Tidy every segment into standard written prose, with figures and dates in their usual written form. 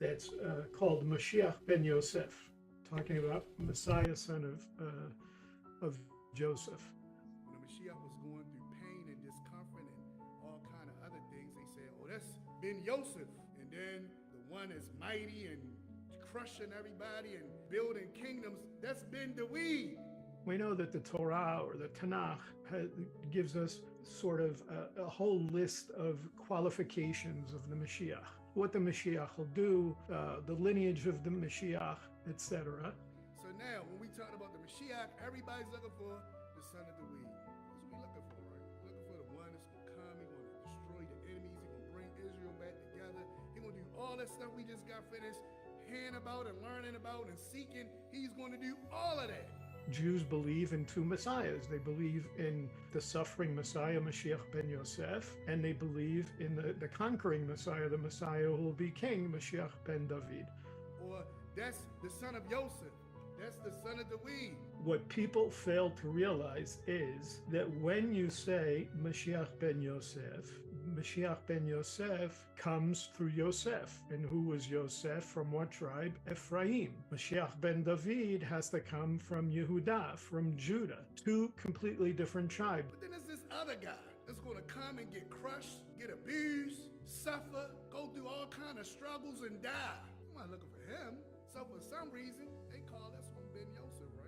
that's called Mashiach ben-Yoseph, talking about Messiah, son of Joseph. When the Mashiach was going through pain and discomfort and all kind of other things, they said, oh, that's ben-Yoseph. And then the one that's mighty and crushing everybody and building kingdoms, that's ben-Dawid. We know that the Torah or the Tanakh gives us sort of a whole list of qualifications of the Mashiach, what the Mashiach will do, the lineage of the Mashiach, etc. So now, when we talk about the Mashiach, everybody's looking for the son of Dawid. That's what we're looking for, right? We're looking for the one that's going to come, he's going to destroy the enemies, he's going to bring Israel back together, he's going to do all that stuff we just got finished hearing about and learning about and seeking. He's going to do all of that. Jews believe in two messiahs. They believe in the suffering Messiah, Mashiach ben-Yoseph, and they believe in the conquering Messiah, the Messiah who will be king, Mashiach ben-David. Or that's the son of Yosef. That's the son of Dawid. What people fail to realize is that when you say Mashiach ben Yosef comes through Yosef. And who was Yosef? From what tribe? Ephraim. Mashiach ben David has to come from Yehudah, from Judah. Two completely different tribes. But then there's this other guy that's going to come and get crushed, get abused, suffer, go through all kind of struggles and die. I'm not looking for him. So for some reason, they call this one ben-Yosef, right?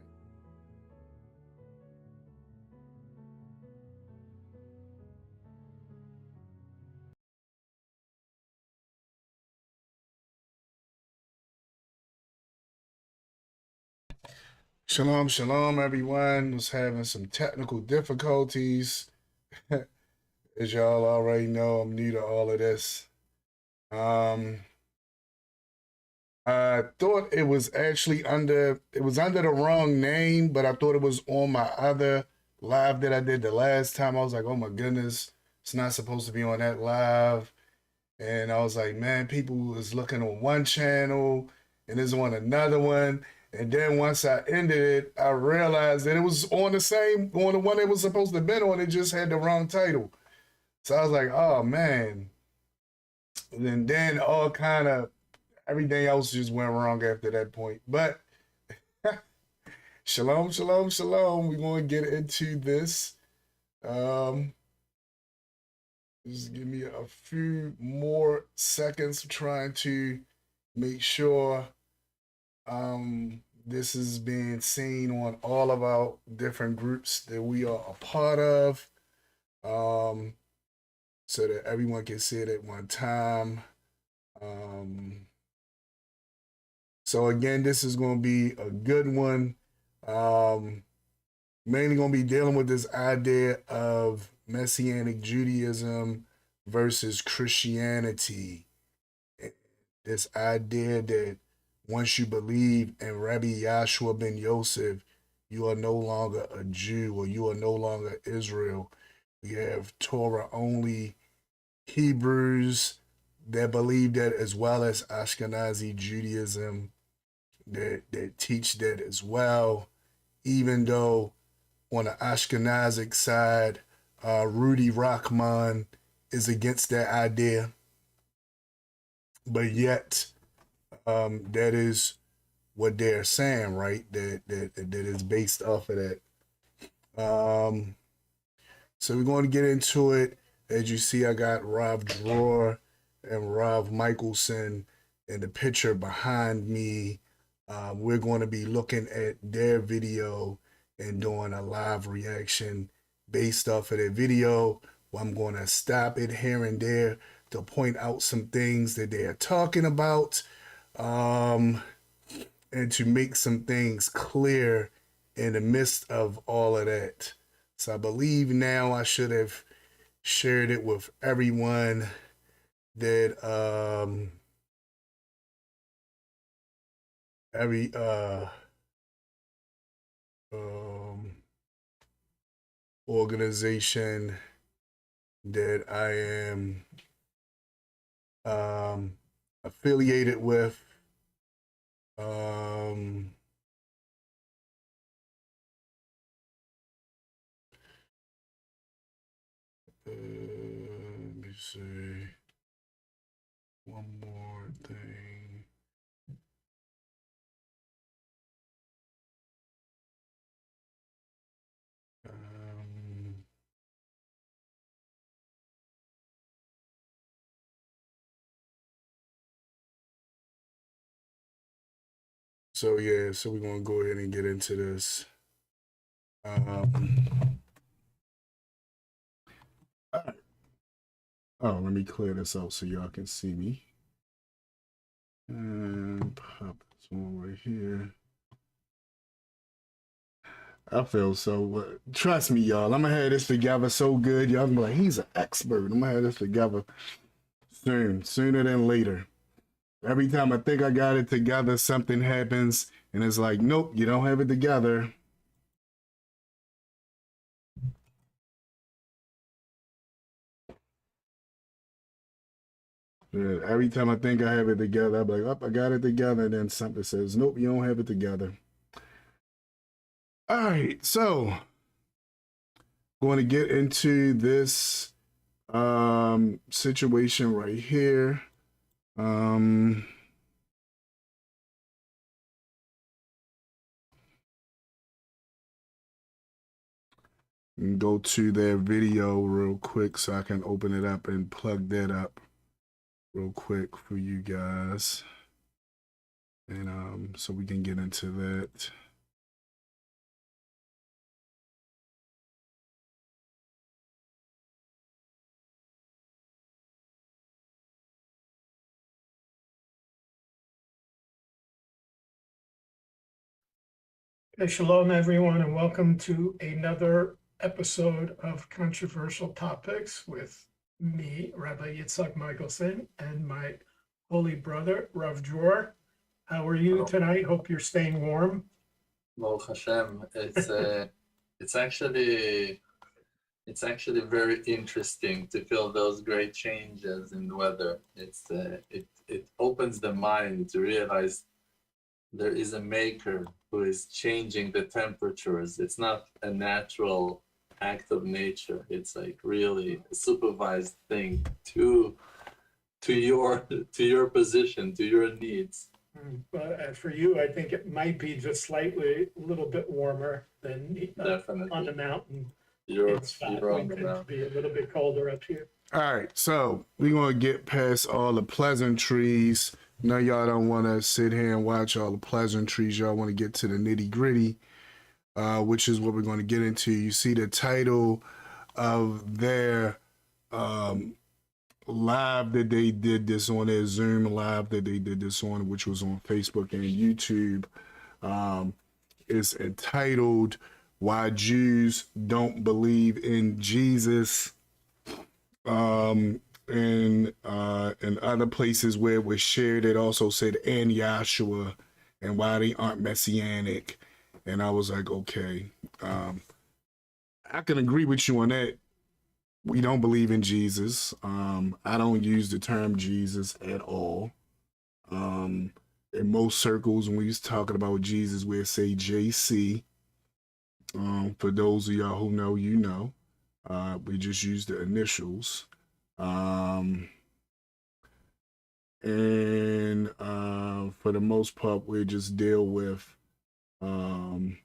Shalom, shalom, everyone. Was having some technical difficulties. As y'all already know, I'm new to all of this. I thought it was actually under the wrong name, but I thought it was on my other live that I did the last time. I was like, oh my goodness, it's not supposed to be on that live. And I was like, man, people is looking on one channel and is on another one. And then once I ended it, I realized that it was on the one it was supposed to have been on. It just had the wrong title. So I was like, oh man. And then all kind of everything else just went wrong after that point. But shalom, shalom, shalom. We're going to get into this. Just give me a few more seconds trying to make sure this is being seen on all of our different groups that we are a part of, so that everyone can see it at one time. So again, this is going to be a good one. Mainly going to be dealing with this idea of Messianic Judaism versus Christianity. This idea that once you believe in Rebbe Yahshua ben-Yosef, you are no longer a Jew or you are no longer Israel. We have Torah-only Hebrews that believe that, as well as Ashkenazi Judaism that teach that as well, even though on the Ashkenazic side, Rudy Rachman is against that idea. But yet, that is what they're saying, right? That is based off of that. So we're going to get into it. As you see, I got Rav Dror and Rav Michaelson in the picture behind me. We're going to be looking at their video and doing a live reaction based off of their video. I'm going to stop it here and there to point out some things that they are talking about, and to make some things clear in the midst of all of that. So I believe now I should have shared it with everyone that every organization that I am affiliated with. Let me see. One more thing. So yeah, so we're gonna go ahead and get into this. All right. Oh, let me clear this out so y'all can see me. And pop this one right here. I feel so. Trust me, y'all. I'm gonna have this together so good. Y'all gonna be like, he's an expert. I'm gonna have this together soon, sooner than later. Every time I think I got it together, something happens, and it's like, nope, you don't have it together. Yeah, every time I think I have it together, I'm like, oh, I got it together, and then something says, nope, you don't have it together. All right, so going to get into this situation right here. Go to their video real quick so I can open it up and plug that up real quick for you guys. And so we can get into that. Shalom, everyone, and welcome to another episode of Controversial Topics with me, Rebbe Yahshua Michaelson, and my holy brother, Rav Dror. How are you tonight? Hope you're staying warm. Baruch Hashem. It's actually very interesting to feel those great changes in the weather. It opens the mind to realize there is a maker who is changing the temperatures. It's not a natural act of nature. It's like really a supervised thing to your position, to your needs. But for you, I think it might be just slightly a little bit warmer than Definitely. on the mountain. You're It on the could mountain. be a little bit colder up here. All right, so we're going to get past all the pleasantries. No, y'all don't want to sit here and watch all the pleasantries. Y'all want to get to the nitty gritty, which is what we're going to get into. You see the title of their live that they did this on, their Zoom live that they did this on, which was on Facebook and YouTube. It's entitled "Why Jews Don't Believe in Jesus." In other places where it was shared, it also said "and Yahshua" and why they aren't Messianic. And I was like, okay, I can agree with you on that. We don't believe in Jesus. I don't use the term Jesus at all. In most circles, when we talking about Jesus, we'll say JC. For those of y'all who know, you know. We just use the initials. And for the most part, we just deal with you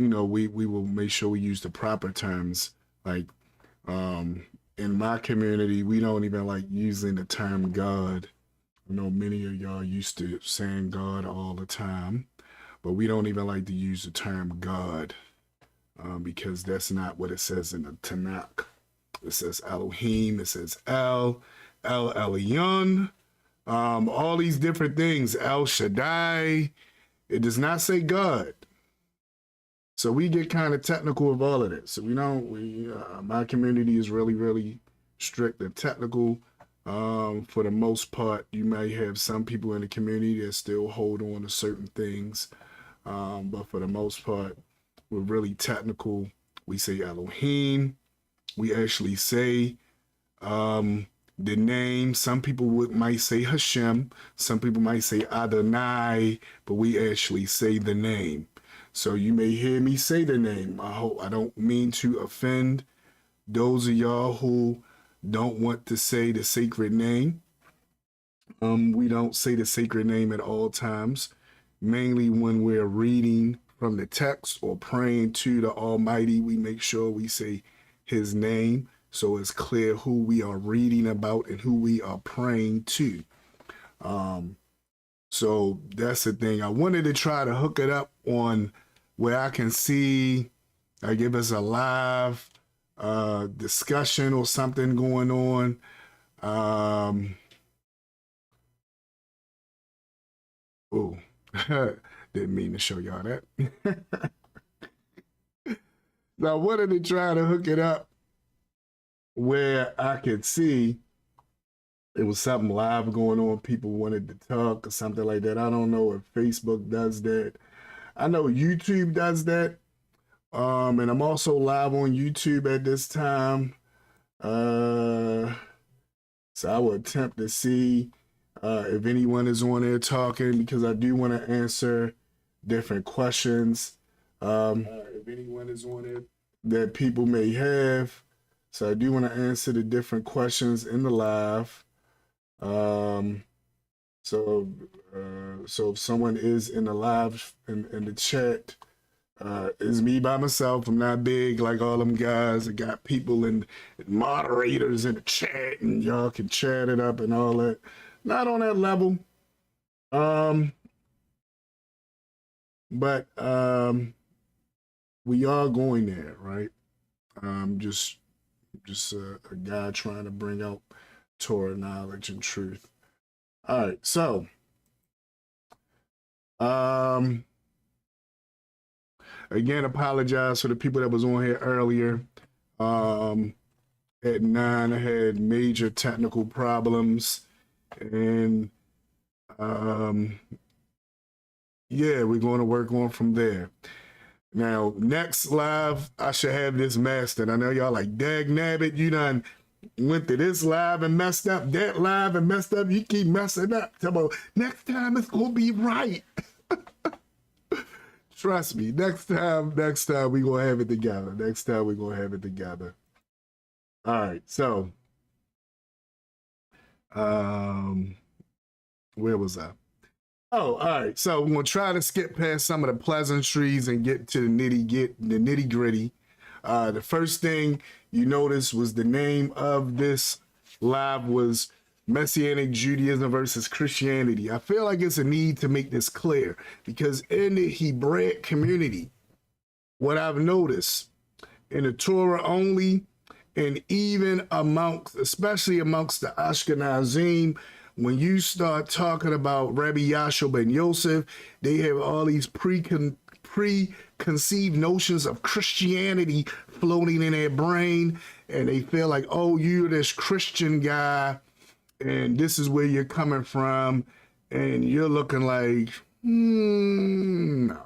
know, we will make sure we use the proper terms. Like in my community, we don't even like using the term God. I know many of y'all used to saying God all the time, but we don't even like to use the term God because that's not what it says in the Tanakh. It says Elohim, it says El Elyon, all these different things, El Shaddai. It does not say God. So we get kind of technical with all of this. So my community is really, really strict and technical. For the most part, you may have some people in the community that still hold on to certain things. But for the most part, we're really technical. We say Elohim. We actually say the name. Some people might say Hashem. Some people might say Adonai, but we actually say the name. So you may hear me say the name. I don't mean to offend those of y'all who don't want to say the sacred name. We don't say the sacred name at all times, mainly when we're reading from the text or praying to the Almighty. We make sure we say his name so it's clear who we are reading about and who we are praying to. So that's the thing. I wanted to try to hook it up on where I can see, give us a live discussion or something going on. Oh, didn't mean to show y'all that. So I wanted to try to hook it up where I could see it was something live going on. People wanted to talk or something like that. I don't know if Facebook does that. I know YouTube does that. And I'm also live on YouTube at this time. So I will attempt to see if anyone is on there talking, because I do want to answer different questions. If anyone is on there that people may have. So I do want to answer the different questions in the live. So if someone is in the live in the chat, it's me by myself. I'm not big like all them guys. I got people and moderators in the chat, and y'all can chat it up and all that. Not on that level. But we are going there, right? Just a guy trying to bring out Torah knowledge and truth. All right, so again, apologize for the people that was on here earlier. At 9, I had major technical problems, and yeah, we're going to work on from there. Now, next live, I should have this mastered. I know y'all like, dag nabbit, you done went to this live and messed up, that live and messed up. You keep messing up. Tell me, next time it's going to be right. Trust me, next time we going to have it together. Next time we going to have it together. All right, so, where was I? Oh, all right. So we're gonna try to skip past some of the pleasantries and get to the nitty gritty. The first thing you noticed was the name of this live was Messianic Judaism versus Christianity. I feel like it's a need to make this clear, because in the Hebraic community, what I've noticed in the Torah only, and even especially amongst the Ashkenazim, when you start talking about Rebbe Yahshua ben-Yoseph, they have all these preconceived notions of Christianity floating in their brain, and they feel like, oh, you're this Christian guy, and this is where you're coming from, and you're looking like, no.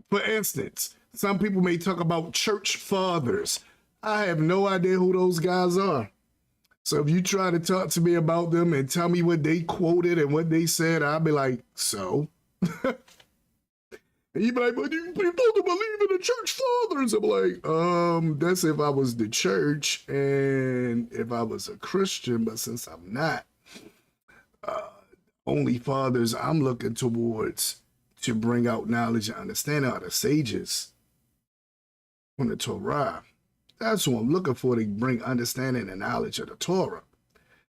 For instance, some people may talk about church fathers. I have no idea who those guys are. So if you try to talk to me about them and tell me what they quoted and what they said, I'll be like, so? And you'd be like, but you don't believe in the church fathers. I'm like, that's if I was the church and if I was a Christian, but since I'm not, only fathers I'm looking towards to bring out knowledge and understanding are the sages from the Torah. That's what I'm looking for, to bring understanding and knowledge of the Torah.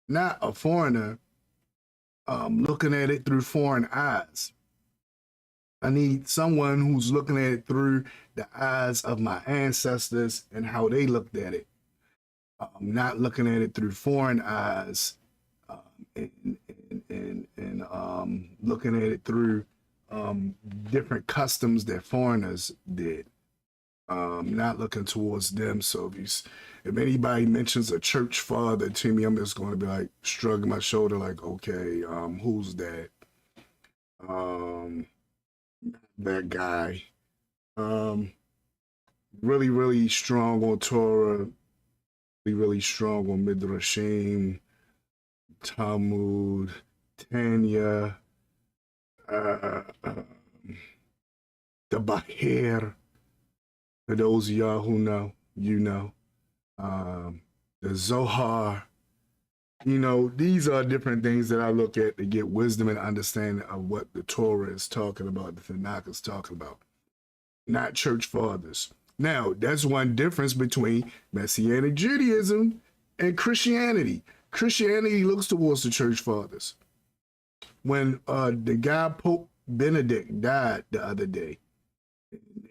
Not a foreigner looking at it through foreign eyes. I need someone who's looking at it through the eyes of my ancestors and how they looked at it. Not looking at it through foreign eyes and looking at it through different customs that foreigners did. Not looking towards them. So if anybody mentions a church father to me, I'm just going to be like, shrugging my shoulder like, okay, who's that? That guy. Really, really strong on Torah, really strong on Midrashim, Talmud, Tanya, the Bahir. For those of y'all who know, you know, the Zohar, you know, these are different things that I look at to get wisdom and understanding of what the Torah is talking about, the Tanakh is talking about, not church fathers. Now, that's one difference between Messianic Judaism and Christianity. Christianity looks towards the church fathers. When the guy Pope Benedict died the other day,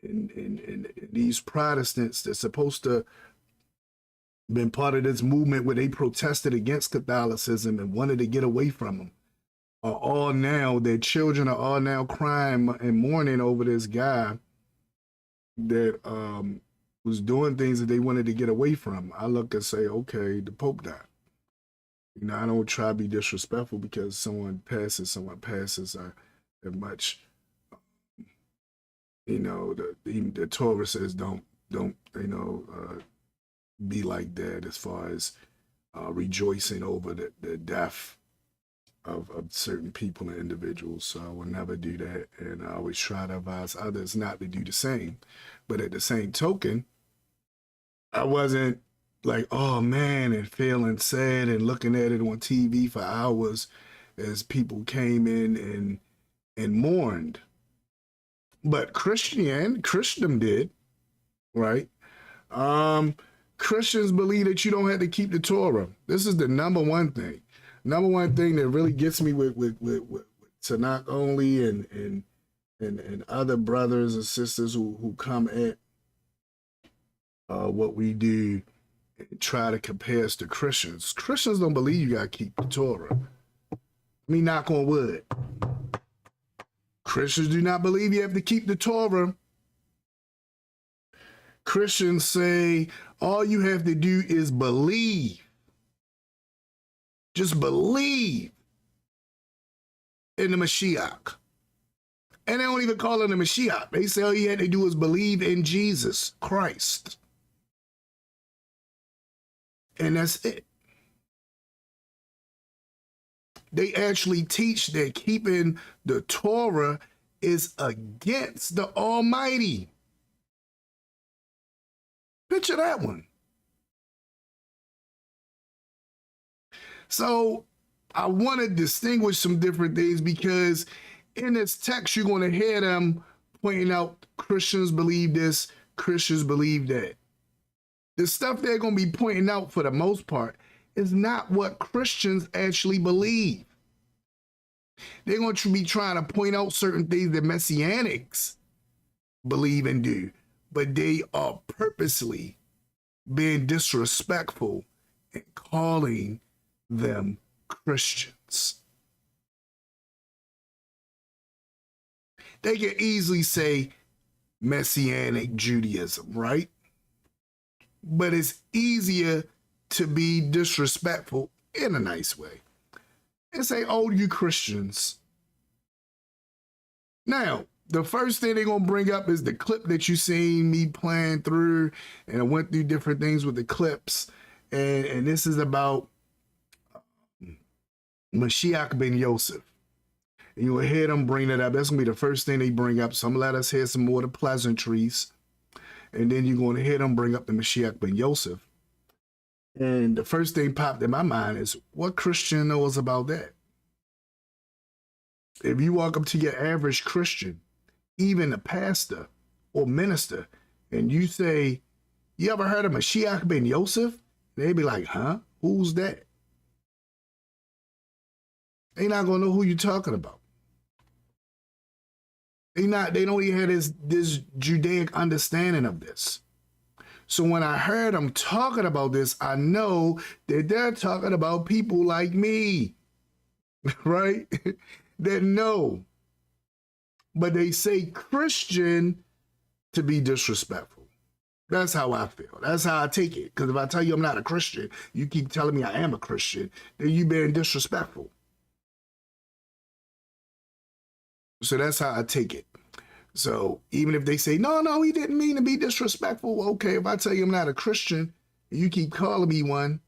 and these Protestants that's supposed to been part of this movement where they protested against Catholicism and wanted to get away from them, are all now, their children are all now crying and mourning over this guy that was doing things that they wanted to get away from. I look and say, okay, the Pope died. You know, I don't try to be disrespectful because someone passes as much. You know, the Torah says don't be like that as far as rejoicing over the death of certain people and individuals. So I will never do that, and I always try to advise others not to do the same. But at the same token, I wasn't like, oh man, and feeling sad and looking at it on TV for hours as people came in and mourned. But Christendom did, right? Christians believe that you don't have to keep the Torah. This is the number one thing. Number one thing that really gets me with Tanakh only and other brothers and sisters who come at what we do and try to compare us to Christians. Christians don't believe you gotta keep the Torah. Let me knock on wood. Christians do not believe you have to keep the Torah. Christians say all you have to do is believe. Just believe in the Mashiach. And they don't even call him the Mashiach. They say all you had to do is believe in Jesus Christ. And that's it. They actually teach that keeping the Torah is against the Almighty. Picture that one. So I want to distinguish some different things because in this text, you're going to hear them pointing out Christians believe this, Christians believe that. The stuff they're going to be pointing out for the most part is not what Christians actually believe. They're going to be trying to point out certain things that Messianics believe and do, but they are purposely being disrespectful and calling them Christians. They can easily say Messianic Judaism, right? But it's easier to be disrespectful in a nice way and say, oh, you Christians. Now, the first thing they're going to bring up is the clip that you seen me playing through, and I went through different things with the clips, and this is about Mashiach ben-Yoseph. And you'll hear them bring that up. That's going to be the first thing they bring up. So I'm going to let us hear some more of the pleasantries. And then you're going to hear them bring up the Mashiach ben-Yoseph. And the first thing popped in my mind is, what Christian knows about that? If you walk up to your average Christian, even a pastor or minister, and you say, you ever heard of Mashiach ben-Yoseph? They'd be like, huh? Who's that? They're not going to know who you're talking about. They don't even have this Judaic understanding of this. So when I heard them talking about this, I know that they're talking about people like me, right? That know. But they say Christian to be disrespectful. That's how I feel. That's how I take it. Because if I tell you I'm not a Christian, you keep telling me I am a Christian, then you being disrespectful. So that's how I take it. So even if they say, no, he didn't mean to be disrespectful. Okay, if I tell you I'm not a Christian, and you keep calling me one,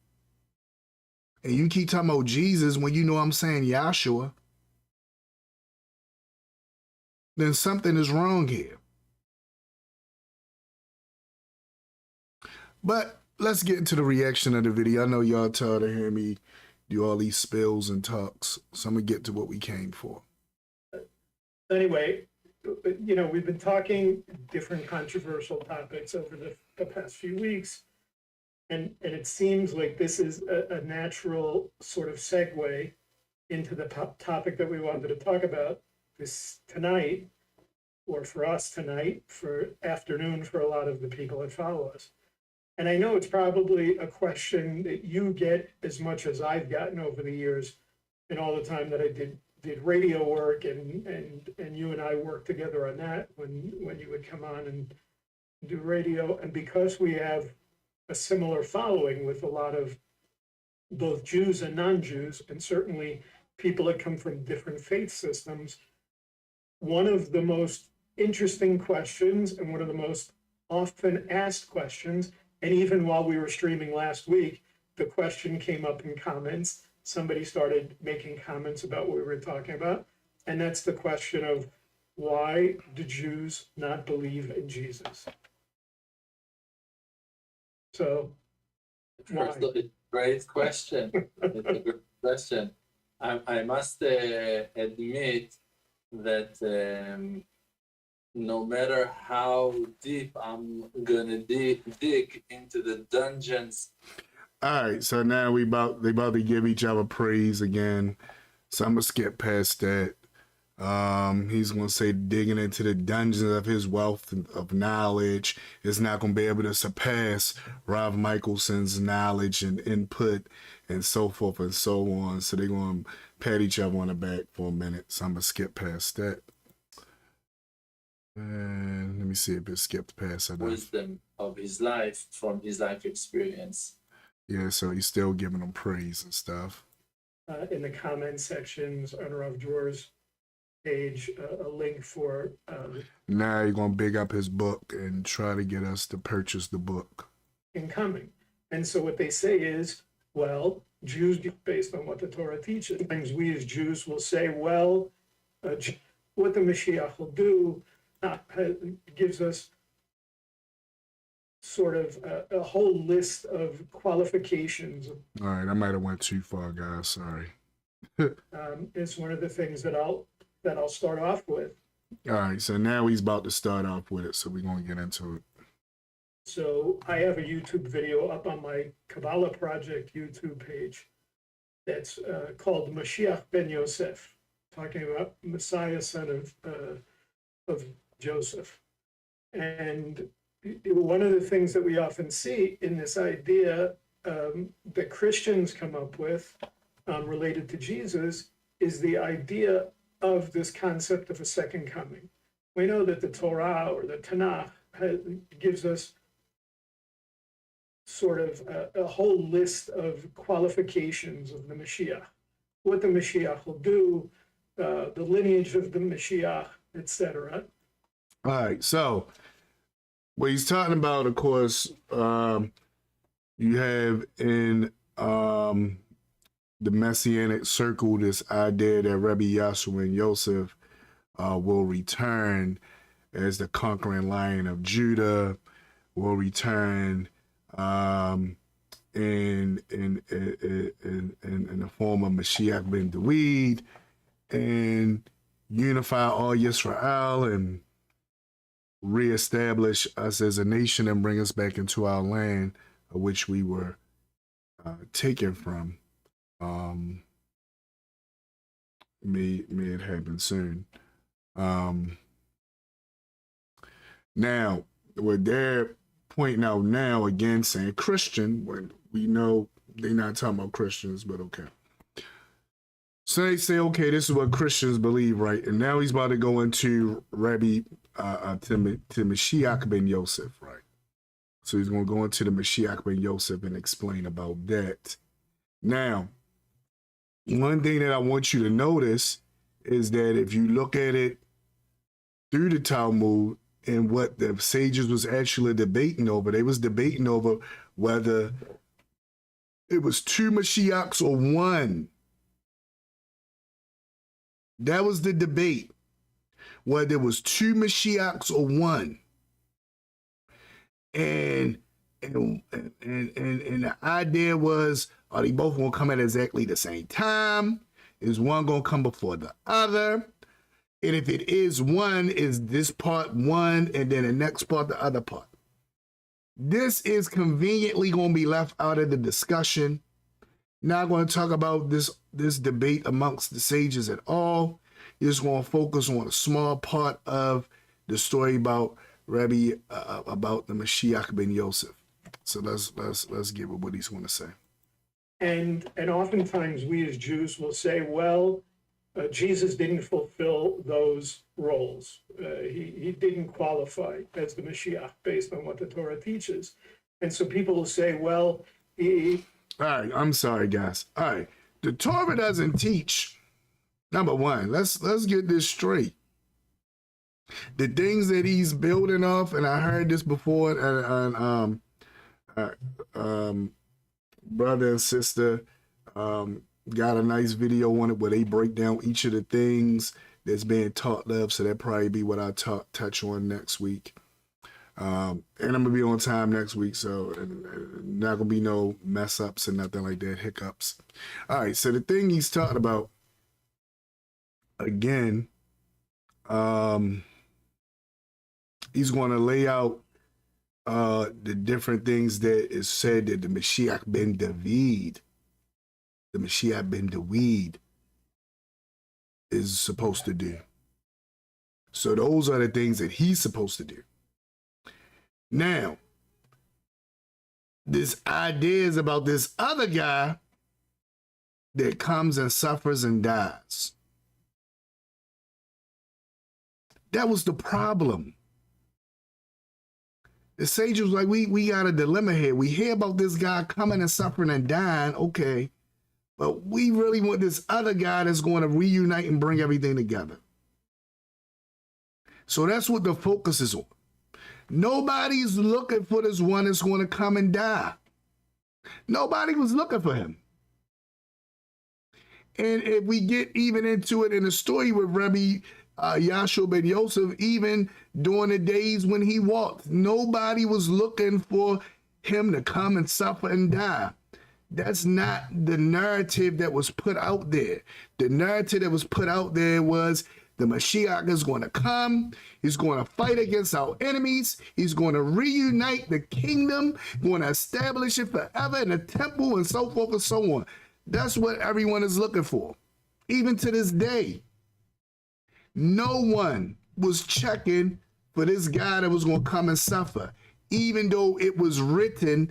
and you keep talking about Jesus when you know I'm saying Yahshua, then something is wrong here. But let's get into the reaction of the video. I know y'all tired of hearing me do all these spills and talks, so I'm going to get to what we came for. Anyway, you know, we've been talking different controversial topics over the past few weeks. And it seems like this is a natural sort of segue into the topic that we wanted to talk about this tonight, or for us tonight, for afternoon for a lot of the people that follow us. And I know it's probably a question that you get as much as I've gotten over the years and all the time that I did radio work, and you and I worked together on that when you would come on and do radio. And because we have a similar following with a lot of both Jews and non-Jews, and certainly people that come from different faith systems, one of the most interesting questions and one of the most often asked questions, and even while we were streaming last week, the question came up in comments. Somebody started making comments about what we were talking about, and that's the question of, why do Jews not believe in Jesus? So, First of all, great question. It's a great question. I must admit that no matter how deep I'm gonna dig into the dungeons. All right, so now they about to give each other praise again. So I'm gonna skip past that. He's gonna say digging into the dungeons of his wealth of knowledge is not gonna be able to surpass Rav Michelson's knowledge and input and so forth and so on. So they're gonna pat each other on the back for a minute. So I'm gonna skip past that. And let me see if it skipped past enough. Wisdom of his life from his life experience. Yeah, so he's still giving them praise and stuff. In the comment sections on Rav Dror's page, a link for now you're gonna big up his book and try to get us to purchase the book. Incoming. And so what they say is, well, Jews, based on what the Torah teaches, sometimes we as Jews will say, well, what the Mashiach will do gives us sort of a whole list of qualifications. All right, I might have went too far, guys. Sorry. It's one of the things that I'll start off with. All right, so now he's about to start off with it, so we're gonna get into it. So I have a YouTube video up on my Kabbalah Project YouTube page that's called Mashiach ben-Yoseph, talking about Messiah, son of Joseph. And one of the things that we often see in this idea that Christians come up with related to Jesus is the idea of this concept of a second coming. We know that the Torah or the Tanakh gives us sort of a whole list of qualifications of the Mashiach, what the Mashiach will do, the lineage of the Mashiach, etc. All right, so what he's talking about, of course, you have in the Messianic circle this idea that Rebbe Yahshua and Yosef will return as the conquering lion of Judah, will return in the form of Mashiach ben David and unify all Yisrael and reestablish us as a nation and bring us back into our land, of which we were taken from. May it happen soon. Now, what they're pointing out now, again, saying Christian, when we know they're not talking about Christians, but okay. So they say, okay, this is what Christians believe, right? And now he's about to go into Rebbe to Mashiach ben-Yoseph, right? So he's going to go into the Mashiach ben-Yoseph and explain about that. Now, one thing that I want you to notice is that if you look at it through the Talmud and what the sages was actually debating over, they was debating over whether it was two Mashiachs or one. That was the debate, whether it was two Mashiachs or one. And the idea was, are they both going to come at exactly the same time? Is one going to come before the other? And if it is one, is this part one and then the next part the other part? This is conveniently going to be left out of the discussion. Not going to talk about this debate amongst the sages at all. Just going to focus on a small part of the story about Rebbe, about the Mashiach ben-Yoseph. So let's give it what he's going to say. And oftentimes we as Jews will say, well, Jesus didn't fulfill those roles. He didn't qualify as the Mashiach based on what the Torah teaches. And so people will say, well, all right, I'm sorry, guys. All right, the Torah doesn't teach. Number one, let's get this straight. The things that he's building off, and I heard this before, and brother and sister got a nice video on it where they break down each of the things that's being taught of. So that'll probably be what I touch on next week. And I'm gonna be on time next week, so not gonna be no mess ups and nothing like that, hiccups. All right, so the thing he's talking about again, he's going to lay out the different things that is said that the Mashiach ben David, the Mashiach ben David is supposed to do. So those are the things that he's supposed to do. Now, this idea is about this other guy that comes and suffers and dies. That was the problem. The sage was like, we got a dilemma here. We hear about this guy coming and suffering and dying, okay, but we really want this other guy that's going to reunite and bring everything together. So that's what the focus is on. Nobody's looking for this one that's going to come and die. Nobody was looking for him. And if we get even into it in the story with Rebbe Yahshua ben-Yoseph, even during the days when he walked, nobody was looking for him to come and suffer and die. That's not the narrative that was put out there. The narrative that was put out there was the Mashiach is going to come. He's going to fight against our enemies. He's going to reunite the kingdom, going to establish it forever in the temple and so forth and so on. That's what everyone is looking for. Even to this day, no one was checking for this guy that was going to come and suffer, even though it was written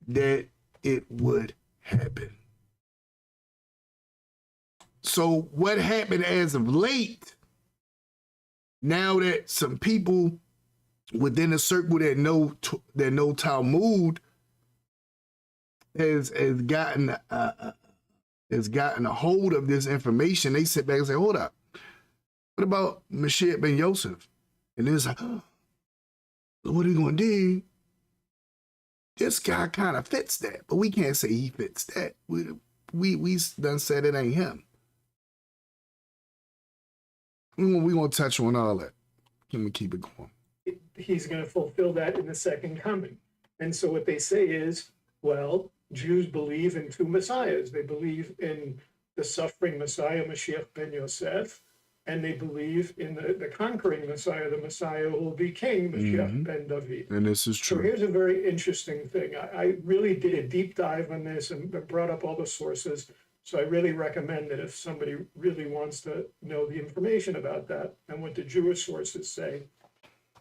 that it would happen. So what happened as of late, now that some people within a circle that know Talmud has gotten a hold of this information, they sit back and say, hold up, what about Mashiach ben-Yoseph? And it's like, oh, what are we going to do? This guy kind of fits that, but we can't say he fits that. We done said it ain't him. We're going to touch on all that. Can we keep it going? He's going to fulfill that in the second coming. And so what they say is, well, Jews believe in two messiahs. They believe in the suffering Messiah, Mashiach ben-Yoseph, and they believe in the conquering Messiah, the Messiah who will be king, Mashiach ben David. And this is true. So here's a very interesting thing. I really did a deep dive on this and brought up all the sources. So I really recommend that if somebody really wants to know the information about that and what the Jewish sources say,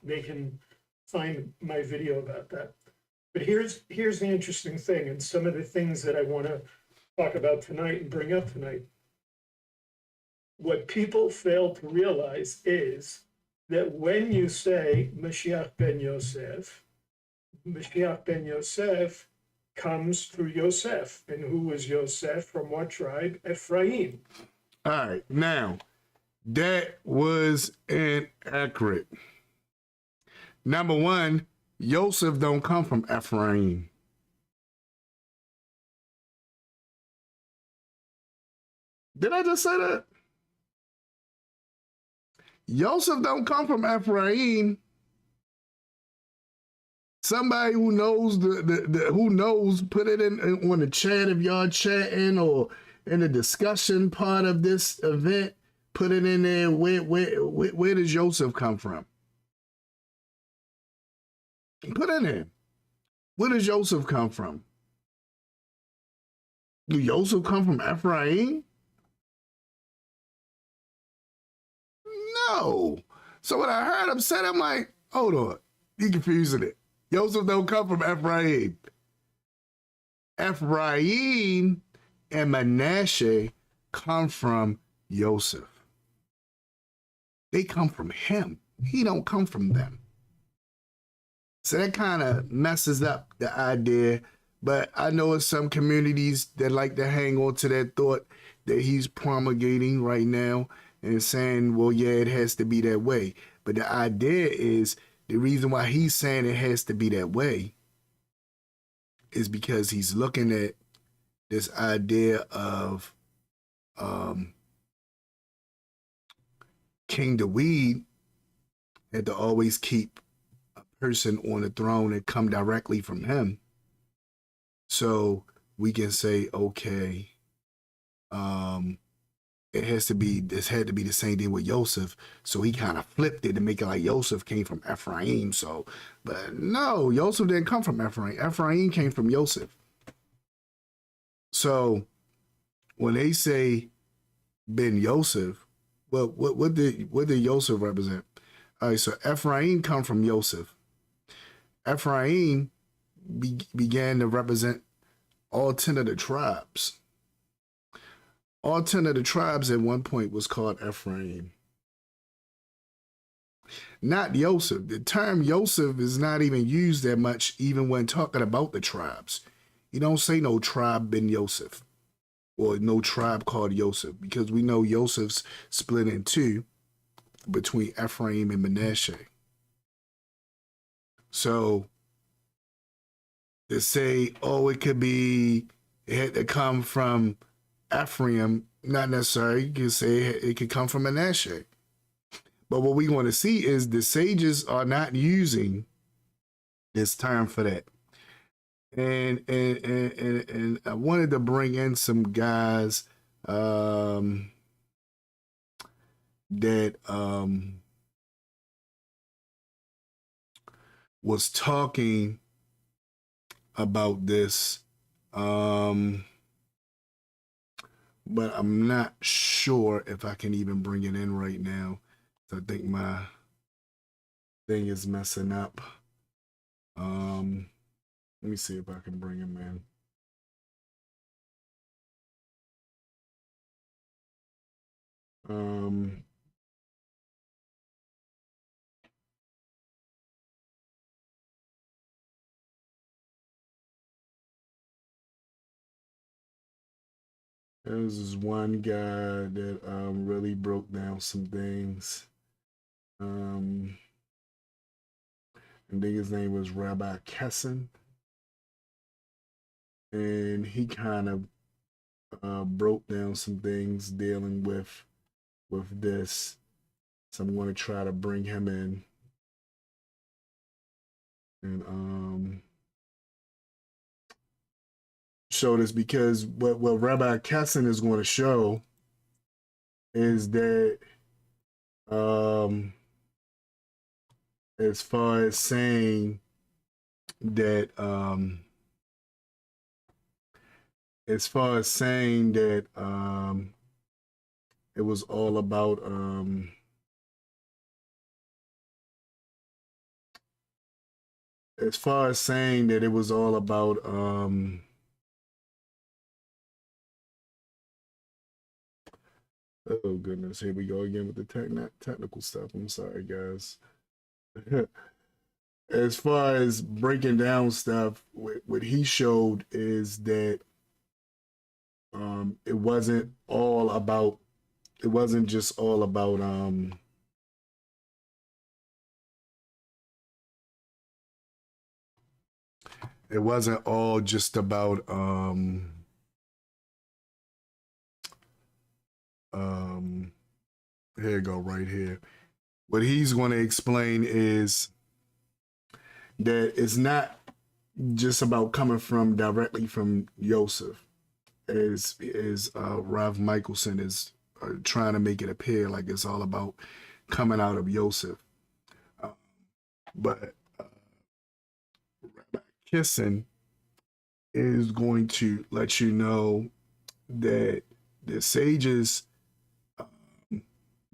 they can find my video about that. But here's the interesting thing, and some of the things that I want to talk about tonight and bring up tonight. What people fail to realize is that when you say Mashiach ben-Yoseph, Mashiach ben-Yoseph comes through Yosef. And who was Yosef? From what tribe? Ephraim. All right. Now, that was inaccurate. Number one, Yosef don't come from Ephraim. Did I just say that? Yosef don't come from Ephraim. Somebody who knows who knows, put it in on the chat if y'all chatting or in the discussion part of this event. Put it in there. Where does Joseph come from? Put it in. Where does Joseph come from? Do Joseph come from Ephraim? No. So when I heard him say, I'm like, hold on, you confusing it. Joseph don't come from Ephraim. Ephraim and Manasseh come from Joseph. They come from him. He don't come from them. So that kind of messes up the idea. But I know in some communities that like to hang on to that thought that he's promulgating right now and saying, well, yeah, it has to be that way. But the idea is the reason why he's saying it has to be that way is because he's looking at this idea of King David had to always keep a person on the throne and come directly from him. So we can say, okay, this had to be the same thing with Joseph. So he kind of flipped it to make it like Joseph came from Ephraim. So, but no, Joseph didn't come from Ephraim. Ephraim came from Joseph. So when they say ben-Yoseph, well, what did Joseph represent? All right, so Ephraim come from Joseph. Ephraim began to represent all 10 of the tribes. All 10 of the tribes at one point was called Ephraim. Not Joseph. The term Joseph is not even used that much even when talking about the tribes. You don't say no tribe ben-Yoseph or no tribe called Joseph because we know Joseph's split in two between Ephraim and Manasseh. So to say, oh, it had to come from Ephraim, not necessarily. You can say it could come from Manasseh. But what we want to see is the sages are not using this term for that. And I wanted to bring in some guys that was talking about this, but I'm not sure if I can even bring it in right now. So I think my thing is messing up. Let me see if I can bring him in. There's this one guy that really broke down some things. I think his name was Rabbi Kessin. And he kind of broke down some things dealing with this. So I'm going to try to bring him in. And show this because what Rabbi Kessin is going to show is that as far as saying that it was all about as far as saying that it was all about oh goodness, here we go again with the technical stuff. I'm sorry, guys. As far as breaking down stuff, what he showed is that it wasn't just all about it wasn't all just about here you go, right here. What he's going to explain is that it's not just about coming from directly from Joseph, as Rav Michaelson is trying to make it appear like it's all about coming out of Joseph. But Rabbi Michaelson is going to let you know that the sages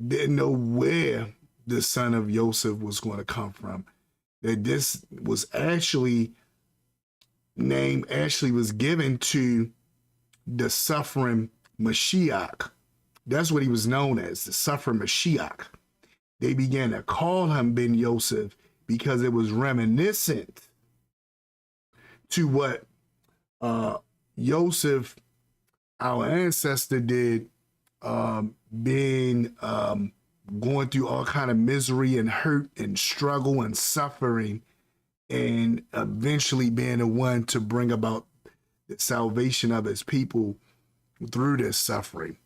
didn't know where the son of Yosef was going to come from. That this was actually was given to the suffering Mashiach. That's what he was known as, the suffering Mashiach. They began to call him ben-Yoseph because it was reminiscent to what Yosef, our ancestor, did, being going through all kind of misery and hurt and struggle and suffering, and eventually being the one to bring about the salvation of his people through this suffering,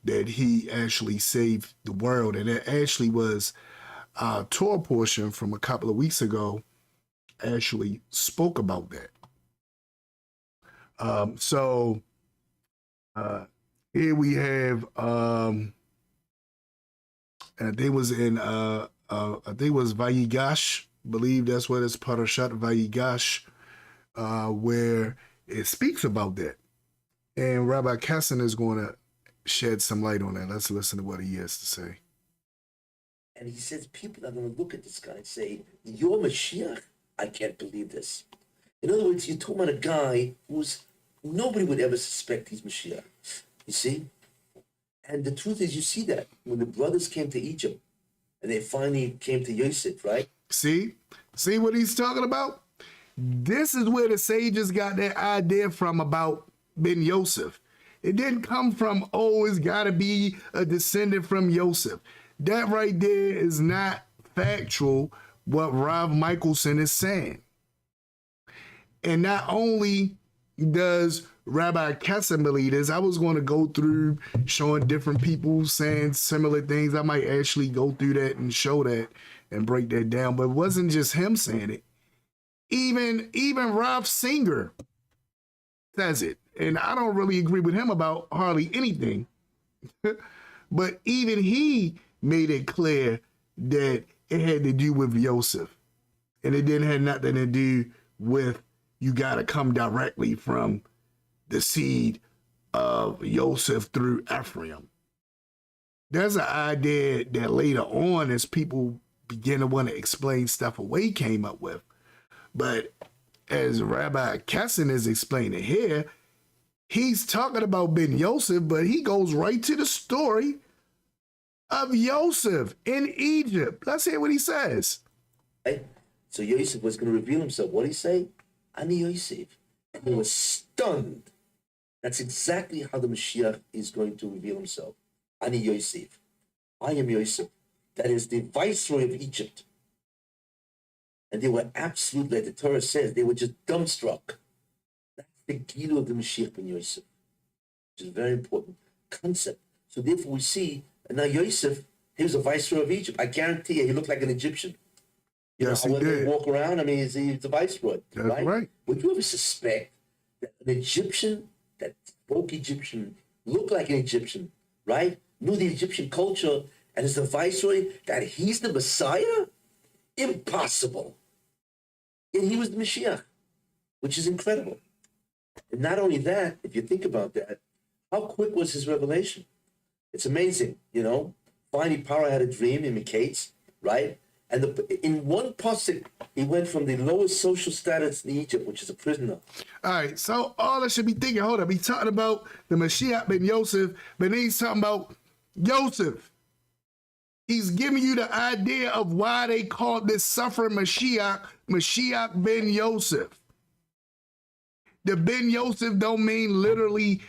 that he actually saved the world. And it actually was a Torah portion from a couple of weeks ago actually spoke about that. Here we have, they was in, I think it was Vayigash, believe that's what it's, Parashat Vayigash, where it speaks about that. And Rabbi Kessin is going to shed some light on that. Let's listen to what he has to say. And he says people are going to look at this guy and say, "You're Mashiach? I can't believe this." In other words, you're talking about a guy who's nobody would ever suspect he's Mashiach. You see? And the truth is, you see that when the brothers came to Egypt and they finally came to Yosef, right? See what he's talking about? This is where the sages got their idea from about ben-Yoseph. It didn't come from, oh, it's got to be a descendant from Yosef. That right there is not factual, what Rav Michaelson is saying. And not only does Rabbi Kessin believe this, I was going to go through showing different people saying similar things. I might actually go through that and show that and break that down. But it wasn't just him saying it. Even Rav Singer says it. And I don't really agree with him about hardly anything. But even he made it clear that it had to do with Yosef. And it didn't have nothing to do with you got to come directly from the seed of Yosef through Ephraim. There's an idea that later on, as people begin to want to explain stuff away, came up with. But as Rabbi Kessin is explaining here, he's talking about ben-Yosef, but he goes right to the story of Yosef in Egypt. Let's hear what he says. Right? So Yosef was going to reveal himself. What did he say? Ani Yosef. And he was stunned. That's exactly how the Mashiach is going to reveal himself. Ani Yosef. I am Yosef. That is the viceroy of Egypt. And they were absolutely, like the Torah says, they were just dumbstruck. That's the Gilu of the Mashiach ben Yosef, which is a very important concept. So therefore we see, and now Yosef, he was a viceroy of Egypt. I guarantee you, he looked like an Egyptian. Yes, know, he did. They walk around, I mean, he's the viceroy. That's right. Would you ever suspect that an Egyptian that spoke Egyptian, looked like an Egyptian, right? Knew the Egyptian culture, and is the viceroy, that he's the Messiah? Impossible. And he was the Mashiach, which is incredible. And not only that, if you think about that, how quick was his revelation? It's amazing, you know. Finally, Paro had a dream in Miketz, right? And in one pasuk, he went from the lowest social status in Egypt, which is a prisoner. All right, so all I should be thinking, hold up, he's talking about the Mashiach ben Yosef, but then he's talking about Yosef. He's giving you the idea of why they called this suffering Mashiach ben Yosef. The ben Yosef don't mean literally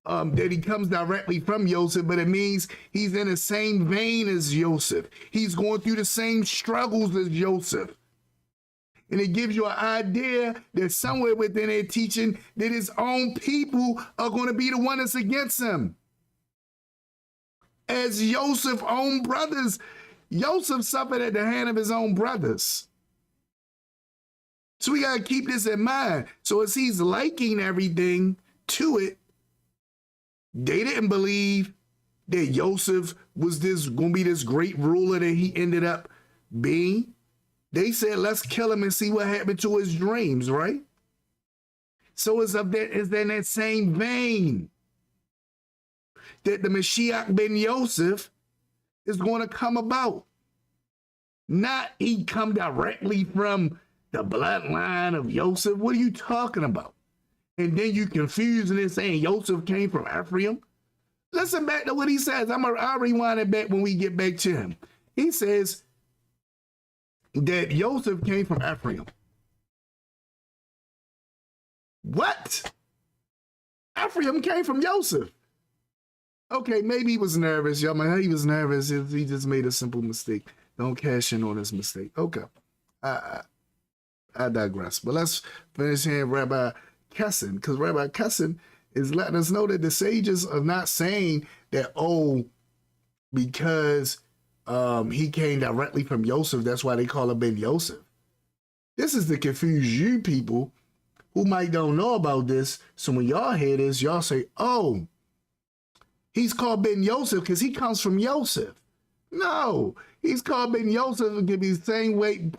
that he comes directly from Yosef, but it means he's in the same vein as Yosef. He's going through the same struggles as Yosef. And it gives you an idea that somewhere within their teaching that his own people are going to be the one that's against him. As Joseph's own brothers, Joseph suffered at the hand of his own brothers. So we got to keep this in mind. So as he's liking everything to it, they didn't believe that Joseph was going to be this great ruler that he ended up being. They said, let's kill him and see what happened to his dreams, right? So it's in that same vein that the Mashiach ben-Yoseph is going to come about. Not he come directly from the bloodline of Yosef. What are you talking about? And then you confusing it saying Yosef came from Ephraim. Listen back to what he says. I'll rewind it back when we get back to him. He says that Yosef came from Ephraim. What? Ephraim came from Yosef. Okay, maybe he was nervous. Y'all, man, he was nervous if he just made a simple mistake. Don't cash in on his mistake. Okay. I digress. But let's finish hearing Rabbi Kessin, because Rabbi Kessin is letting us know that the sages are not saying that, oh, because he came directly from Yosef, that's why they call him ben-Yoseph. This is to confuse you people who might don't know about this. So when y'all hear this, y'all say, oh, he's called ben-Yoseph because he comes from Yosef. No, he's called ben-Yoseph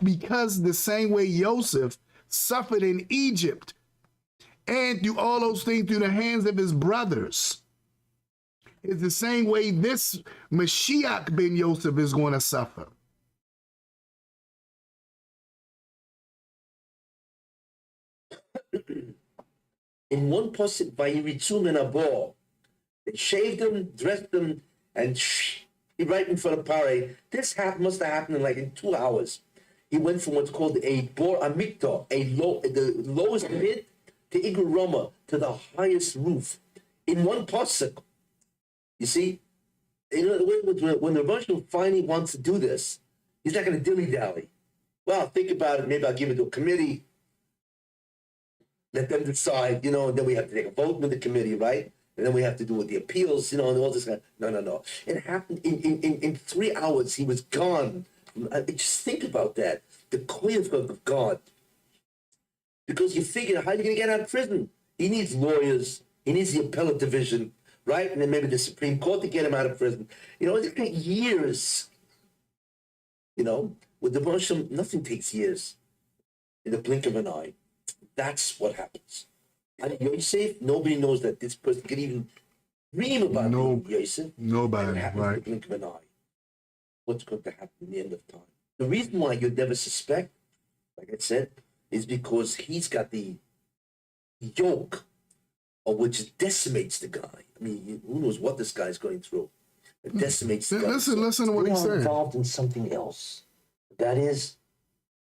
because the same way Yosef suffered in Egypt and do all those things through the hands of his brothers. It's the same way this Mashiach ben-Yoseph is going to suffer. In one pasuk, Vayiritzum in a ball, they shaved him, dressed him, and he right in front of Pare. This must have happened in 2 hours. He went from what's called a bor amikta, the lowest pit, to Igur Rama, to the highest roof, in one pasuk. You see, when the Rebbe finally wants to do this, he's not going to dilly-dally. Well, think about it. Maybe I'll give it to a committee. Let them decide, and then we have to take a vote with the committee, right? And then we have to do with the appeals, and all this kind of, no. It happened in 3 hours. He was gone. Just think about that. The koyach of God. Because you figure, how are you going to get out of prison? He needs lawyers. He needs the appellate division, right? And then maybe the Supreme Court to get him out of prison. It's going to take years. With the Moshe, nothing takes years. In the blink of an eye. That's what happens. And Yosef, nobody knows that this person can even dream about Yosef. Nobody, right? In the blink of an eye. What's going to happen in the end of time? The reason why you'd never suspect, like I said, is because he's got the yoke of which decimates the guy. I mean, who knows what this guy's going through? It decimates the guy. Listen to what he's saying. Involved in something else. That is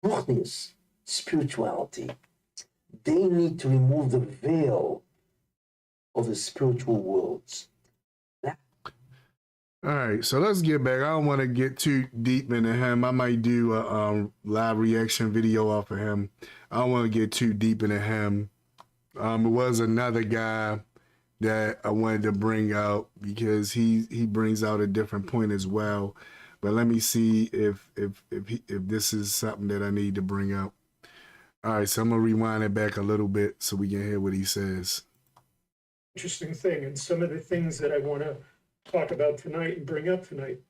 ruchnius, spirituality. They need to remove the veil of the spiritual worlds. All right, so let's get back. I don't want to get too deep into him. I might do a live reaction video off of him. I don't want to get too deep into him. It was another guy that I wanted to bring out because he brings out a different point as well. But let me see if this is something that I need to bring up. All right, so I'm going to rewind it back a little bit so we can hear what he says. Interesting thing, and some of the things that I want to talk about tonight and bring up tonight.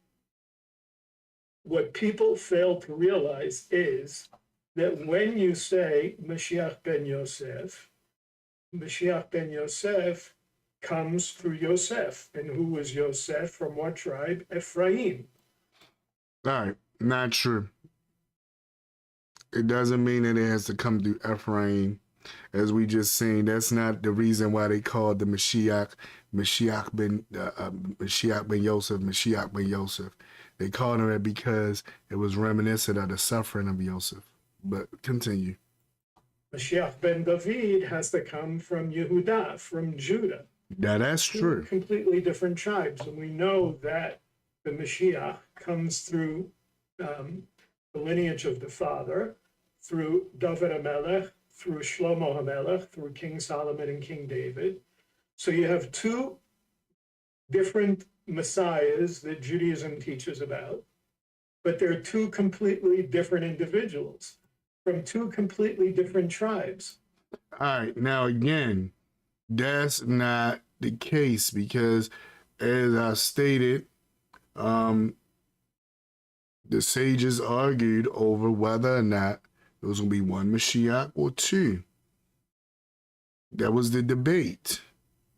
What people fail to realize is that when you say Mashiach ben-Yosef comes through Yosef. And who was Yosef? From what tribe? Ephraim. All right, not true. It doesn't mean that it has to come through Ephraim. As we just seen, that's not the reason why they called the Mashiach ben-Yosef. They called him it because it was reminiscent of the suffering of Yosef. But continue. Mashiach ben David has to come from Yehudah, from Judah. That's true. Two completely different tribes. And we know that the Mashiach comes through the lineage of the father, through David HaMelech, through Shlomo HaMelech, through King Solomon and King David. So you have two different messiahs that Judaism teaches about, but they're two completely different individuals from two completely different tribes. All right, now again, that's not the case because, as I stated, The sages argued over whether or not there was going to be one Mashiach or two. That was the debate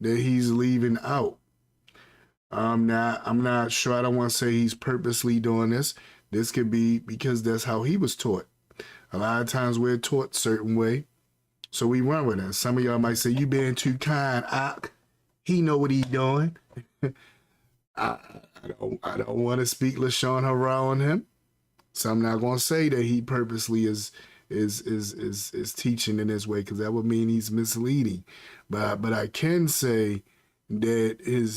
that he's leaving out. I'm not sure. I don't want to say he's purposely doing this. This could be because that's how he was taught. A lot of times we're taught a certain way, so we run with it. Some of y'all might say, you being too kind, Ak. He know what he doing. I don't want to speak Lashon Hara on him, so I'm not going to say that he purposely is teaching in this way, because that would mean he's misleading. But I can say that his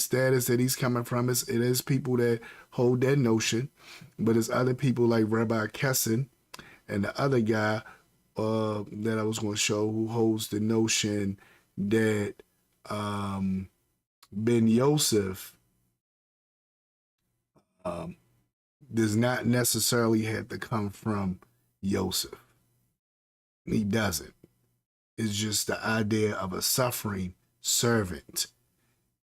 status that he's coming from it is people that hold that notion, but it's other people like Rebbe Yahshua and the other guy that I was going to show who holds the notion that ben-Yoseph does not necessarily have to come from Yosef. He doesn't. It's just the idea of a suffering servant.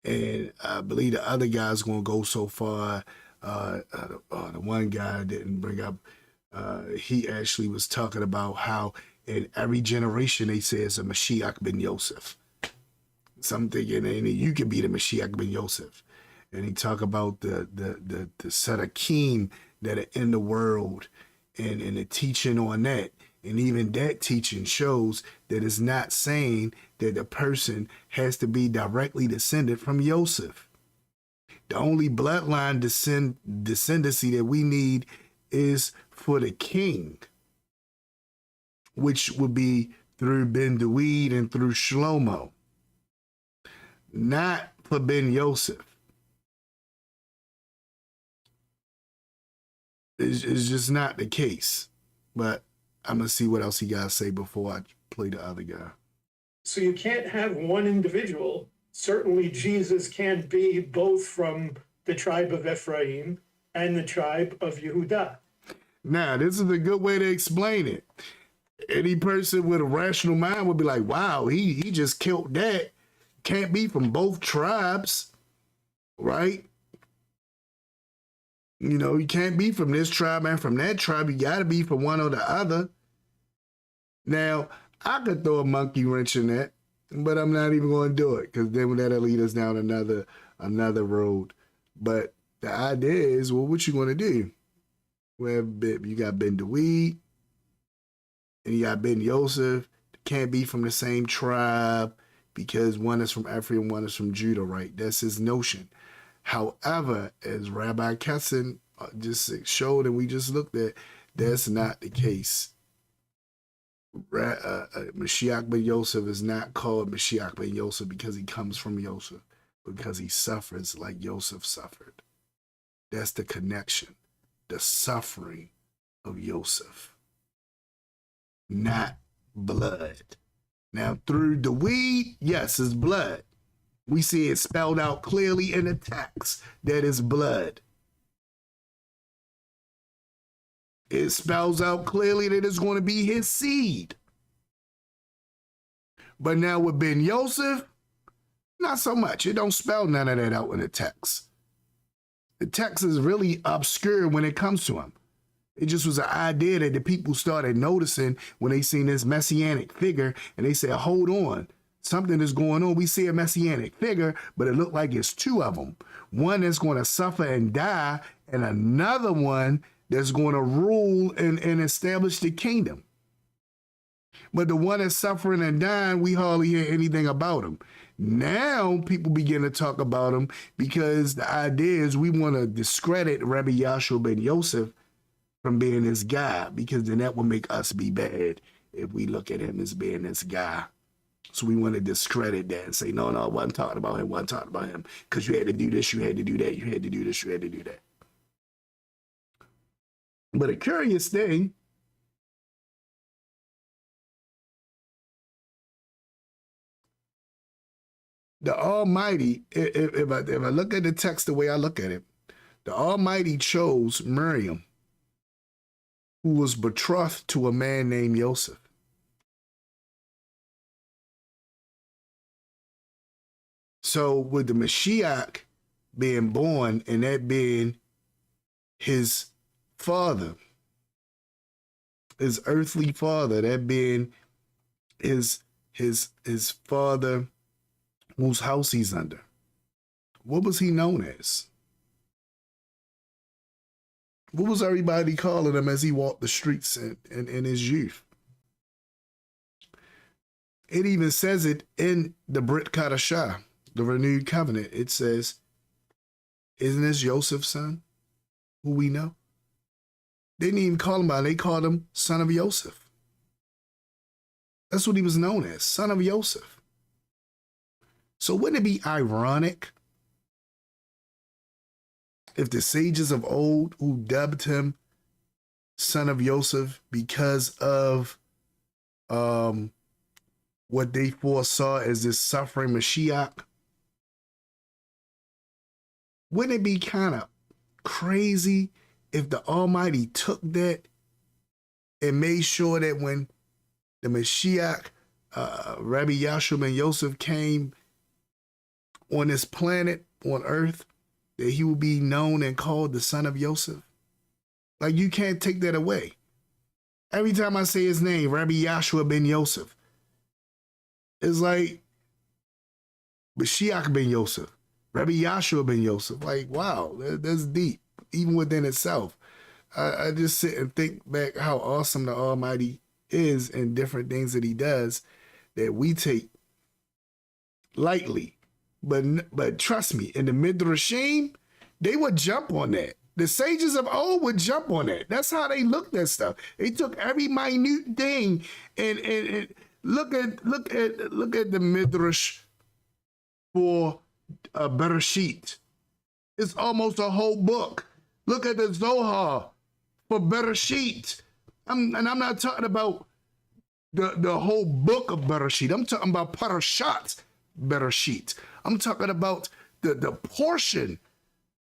And I believe the other guy's going to go so far. The one guy didn't bring up, he actually was talking about how in every generation they say it's a Mashiach ben-Yoseph. So I'm thinking, and you could be the Mashiach ben-Yoseph. And he talk about the Sadakim that are in the world and the teaching on that. And even that teaching shows that it's not saying that the person has to be directly descended from Yosef. The only bloodline descendancy that we need is for the king, which would be through Ben David and through Shlomo, not for ben-Yoseph. It's just not the case. But I'm going to see what else he got to say before I play the other guy. So you can't have one individual. Certainly Jesus can't be both from the tribe of Ephraim and the tribe of Yehudah. Now, this is a good way to explain it. Any person with a rational mind would be like, wow, he just killed that. Can't be from both tribes, right? You know, you can't be from this tribe and from that tribe. You got to be from one or the other. Now, I could throw a monkey wrench in that, but I'm not even going to do it, because then that'll lead us down another road. But the idea is, well, what you going to do? Well, you got Ben David and you got ben-Yoseph. Can't be from the same tribe because one is from Ephraim, one is from Judah, right? That's his notion. However, as Rabbi Kessin just showed and we just looked at, that's not the case. Mashiach ben-Yoseph is not called Mashiach ben-Yoseph because he comes from Yosef, because he suffers like Yosef suffered. That's the connection, the suffering of Yosef, not blood. Now, through the weed, yes, it's blood. We see it spelled out clearly in the text that it's blood. It spells out clearly that it's going to be his seed. But now with ben-Yoseph, not so much. It don't spell none of that out in the text. The text is really obscure when it comes to him. It just was an idea that the people started noticing when they seen this messianic figure, and they said, hold on, something is going on. We see a messianic figure, but it looked like it's two of them. One that's going to suffer and die, and another one that's going to rule and establish the kingdom. But the one that's suffering and dying, we hardly hear anything about him. Now people begin to talk about him because the idea is we want to discredit Rebbe Yahshua ben-Yosef from being this guy, because then that will make us be bad if we look at him as being this guy. So we want to discredit that and say, no, I wasn't talking about him, because you had to do this, you had to do that, you had to do this, you had to do that. But a curious thing, the Almighty, if I look at the text the way I look at it, the Almighty chose Miriam, who was betrothed to a man named Yosef. So with the Mashiach being born and that being his father, his earthly father, that being his father whose house he's under. What was he known as? What was everybody calling him as he walked the streets in his youth? It even says it in the Brit Kadashah, the renewed covenant. It says, isn't this Joseph's son, who we know? They didn't even call him by it. They called him son of Yosef. That's what he was known as, son of Yosef. So wouldn't it be ironic if the sages of old who dubbed him son of Yosef because of what they foresaw as this suffering Mashiach, wouldn't it be kind of crazy if the Almighty took that and made sure that when the Mashiach, Rebbe Yahshua ben-Yosef, came on this planet, on earth, that he will be known and called the son of Yosef? Like, you can't take that away. Every time I say his name, Rebbe Yahshua ben-Yosef, it's like Mashiach ben-Yosef, Rebbe Yahshua ben-Yosef. Like, wow, that's deep, even within itself. I just sit and think back how awesome the Almighty is and different things that he does that we take lightly. But trust me, in the Midrashim, they would jump on that. The sages of old would jump on that. That's how they looked at stuff. They took every minute thing and look at the Midrash for Bereshit. It's almost a whole book. Look at the Zohar for Bereshit. I'm not talking about the whole book of Bereshit. I'm talking about Parashat Bereshit. I'm talking about the portion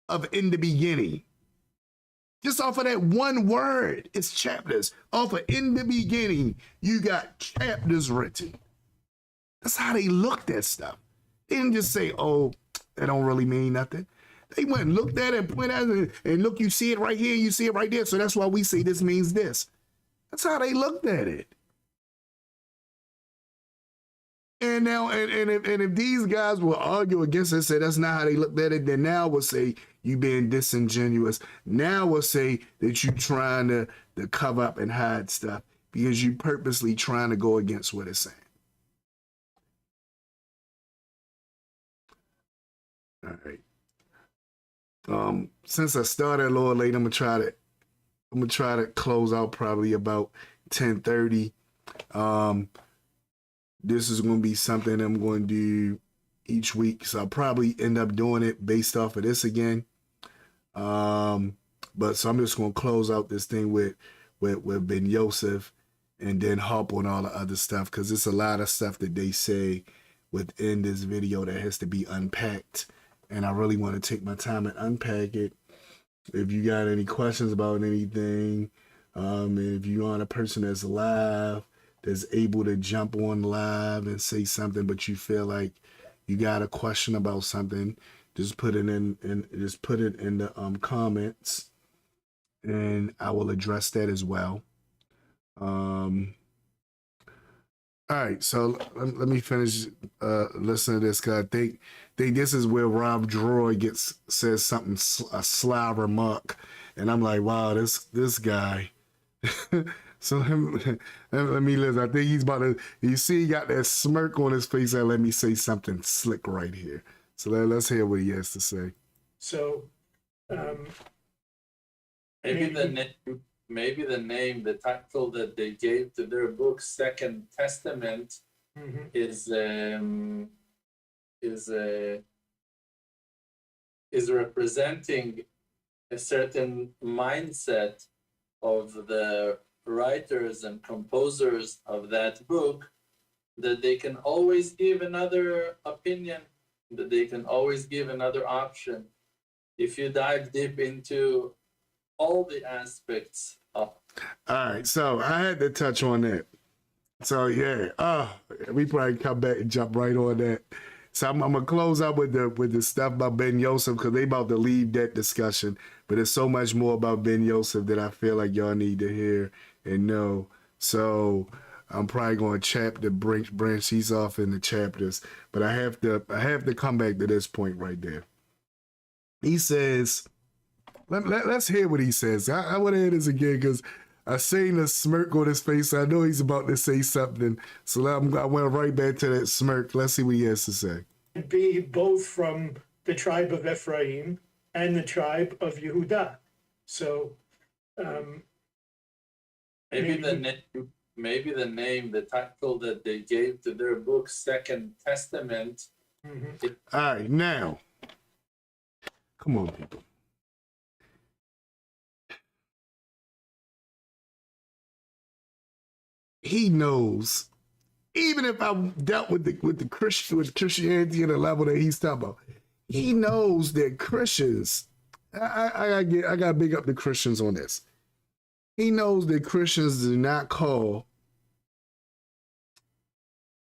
of in the beginning. Just off of that one word, it's chapters. Off of in the beginning, you got chapters written. That's how they looked at stuff. They didn't just say, oh, that don't really mean nothing. They went and looked at it and pointed at it and look, you see it right here, you see it right there. So that's why we say this means this. That's how they looked at it. And now, and if these guys will argue against it and say that's not how they looked at it, then now we'll say you being disingenuous. Now we'll say that you trying to cover up and hide stuff because you purposely trying to go against what it's saying. All right. Since I started a little late, I'm gonna try to close out probably about 10:30. This is going to be something I'm going to do each week, so I'll probably end up doing it based off of this again. But so I'm just going to close out this thing with ben-Yosef and then hop on all the other stuff, because it's a lot of stuff that they say within this video that has to be unpacked, and I really want to take my time and unpack it. If you got any questions about anything, and if you aren't a person that's live, that's able to jump on live and say something, but you feel like you got a question about something, just put it in the comments, and I will address that as well. All right, so let me finish listening to this, because I think this is where Rob Dror says something, a sly remark, and I'm like, wow, this guy. So let me listen. I think he's about to, you see, he got that smirk on his face, and let me say something slick right here. So let's hear what he has to say. So maybe the name, the title that they gave to their book, Second Testament, is representing a certain mindset of the writers and composers of that book, that they can always give another opinion, that they can always give another option. If you dive deep into all the aspects of. All right, so I had to touch on that. So yeah, we probably come back and jump right on that. So I'm gonna close out with the stuff about ben-Yoseph because they about to leave that discussion. But there's so much more about ben-Yoseph that I feel like y'all need to hear and know. So I'm probably going to branch these off into chapters. But I have to come back to this point right there. He says, let's hear what he says. I want to hear this again because I seen a smirk on his face. I know he's about to say something. So I went right back to that smirk. Let's see what he has to say. Be both from the tribe of Ephraim and the tribe of Yehudah. So maybe the name, the title that they gave to their book, Second Testament. Mhm. All right, now, come on, people. He knows, even if I dealt with with Christianity at a level that he's talking about, he knows that Christians. I gotta big up the Christians on this. He knows that Christians do not call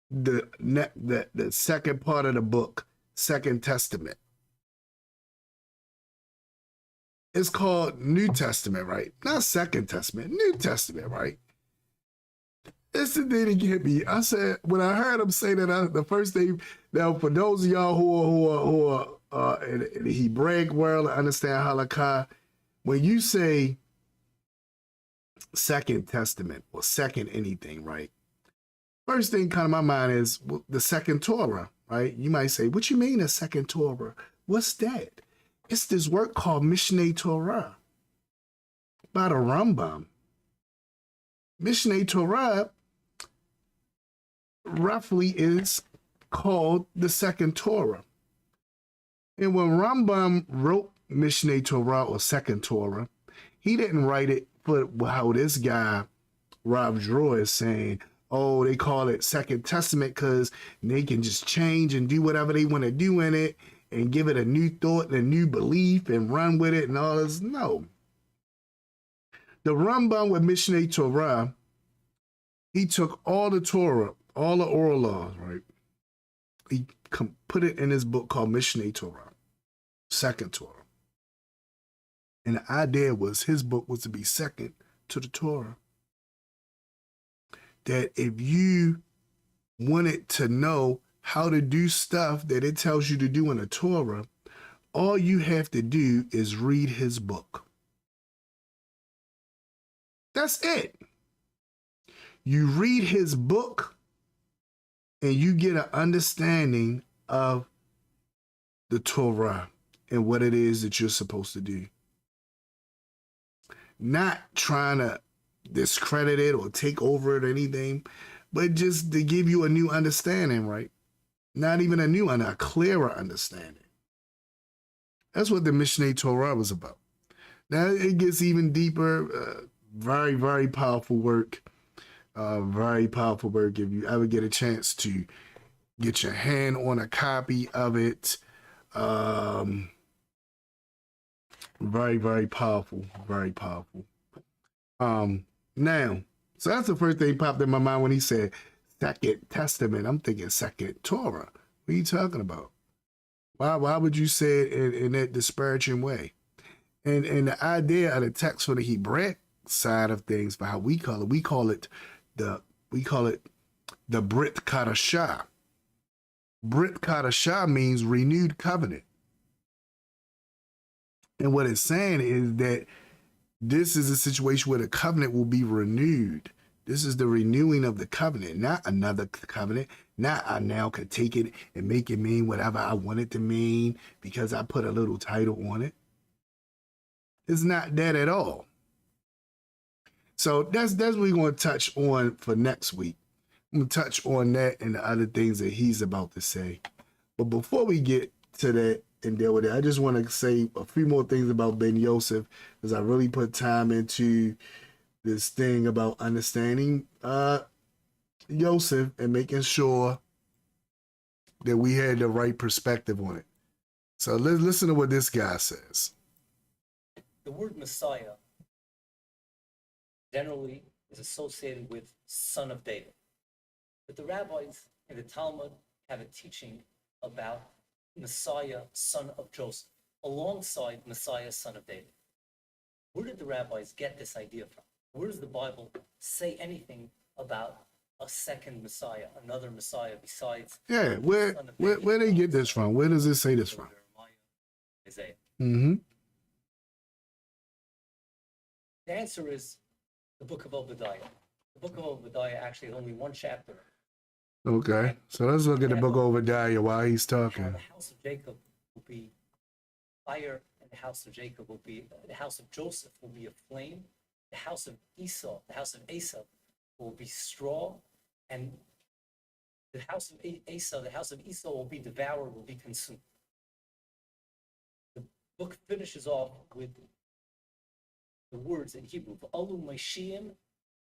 the second part of the book Second Testament. It's called New Testament, right? Not Second Testament, New Testament, right? It's the thing that hit me. I said, when I heard him say that, the first thing, now for those of y'all who are in the Hebraic world and understand halakha, when you say Second Testament or second anything, right? First thing kind of my mind is the second Torah, right? You might say, what you mean the second Torah? What's that? It's this work called Mishneh Torah by the Rambam. Mishneh Torah roughly is called the second Torah. And when Rambam wrote Mishneh Torah or second Torah, he didn't write it for how this guy, Dror, is saying, oh, they call it Second Testament because they can just change and do whatever they want to do in it and give it a new thought and a new belief and run with it and all this. No. The Rambam with Mishneh Torah, he took all the Torah, all the oral laws, right? He put it in his book called Mishneh Torah, second Torah. And the idea was his book was to be second to the Torah. That if you wanted to know how to do stuff that it tells you to do in the Torah, all you have to do is read his book. That's it. You read his book and you get an understanding of the Torah and what it is that you're supposed to do. Not trying to discredit it or take over it or anything, but just to give you a new understanding, right? Not even a new one, a clearer understanding. That's what the Mishneh Torah was about. Now it gets even deeper. Very, very powerful work. Very powerful work. If you ever get a chance to get your hand on a copy of it, very, very powerful. Very powerful. Now, so that's the first thing popped in my mind when he said Second Testament. I'm thinking Second Torah. What are you talking about? Why would you say it in that disparaging way? And the idea of the text for the Hebraic side of things, for how we call it the Brit Kadashah. Brit Kadashah means renewed covenant. And what it's saying is that this is a situation where the covenant will be renewed. This is the renewing of the covenant, not another covenant. Not I now can take it and make it mean whatever I want it to mean because I put a little title on it. It's not that at all. So that's what we're going to touch on for next week. I'm going to touch on that and the other things that he's about to say. But before we get to that and deal with it, I just want to say a few more things about ben-Yoseph because I really put time into this thing about understanding Yosef and making sure that we had the right perspective on it. So let's listen to what this guy says. The word Messiah generally is associated with son of David. But the rabbis in the Talmud have a teaching about Messiah, son of Joseph, alongside Messiah, son of David. Where did the rabbis get this idea from? Where does the Bible say anything about a second Messiah, another Messiah besides? Yeah, where they get this from? Where does it say this from? Jeremiah, Isaiah. Mm-hmm. The answer is the book of Obadiah. The book of Obadiah actually has only one chapter. Okay, so let's look at the book of Obadiah while he's How talking. the house of Jacob will be fire, and the house of Jacob will be, the house of Joseph will be a flame. The house of Esau, the house of Esau will be straw, and the house of Esau, the house of Esau will be devoured, will be consumed. The book finishes off with the words in Hebrew, "V'alu Mashiach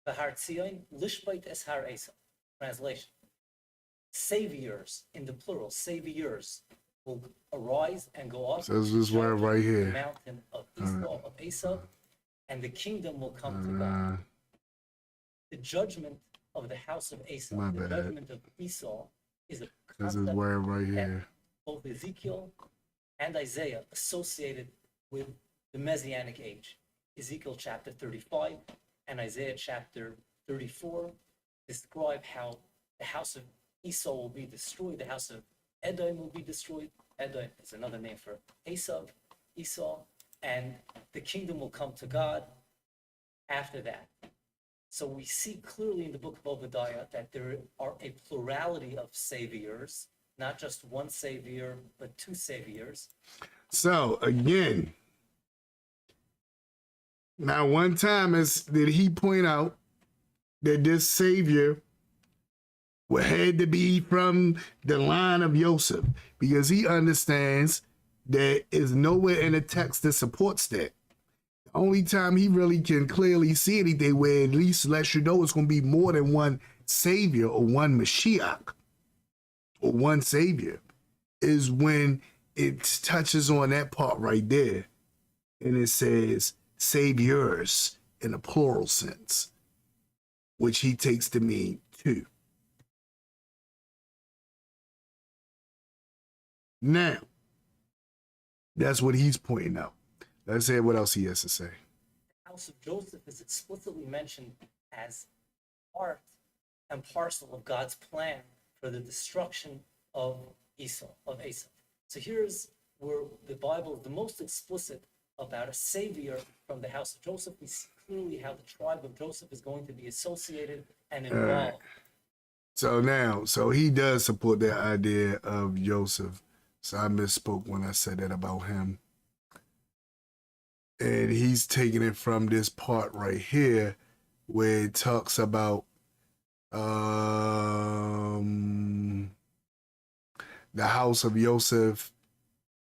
v'har Tzion lishbait es har Esau." Translation: saviors, in the plural, saviors will arise and go up. So this is where right the here. mountain of Esau, and the kingdom will come to God. The judgment of the house of Esau, My the bad. judgment of Esau, is a This is concept where right that here. both Ezekiel and Isaiah associated with the Messianic age. Ezekiel chapter 35 and Isaiah chapter 34 describe how the house of Esau will be destroyed, the house of Edom will be destroyed. Edom is another name for Esau, and the kingdom will come to God after that. So we see clearly in the book of Obadiah that there are a plurality of saviors, not just one savior, but two saviors. So again, now one time did he point out that this savior had to be from the line of Joseph, because he understands that is nowhere in the text that supports that. The only time he really can clearly see anything where at least lets you know it's going to be more than one savior or one Mashiach or one savior is when it touches on that part right there. And it says saviors in a plural sense, which he takes to mean two. Now, that's what he's pointing out. Let's hear what else he has to say. The house of Joseph is explicitly mentioned as part and parcel of God's plan for the destruction of Esau. So here's where the Bible is the most explicit about a savior from the house of Joseph. We see clearly how the tribe of Joseph is going to be associated and involved. So he does support that idea of Joseph. So I misspoke when I said that about him. And he's taking it from this part right here where it talks about the house of Joseph,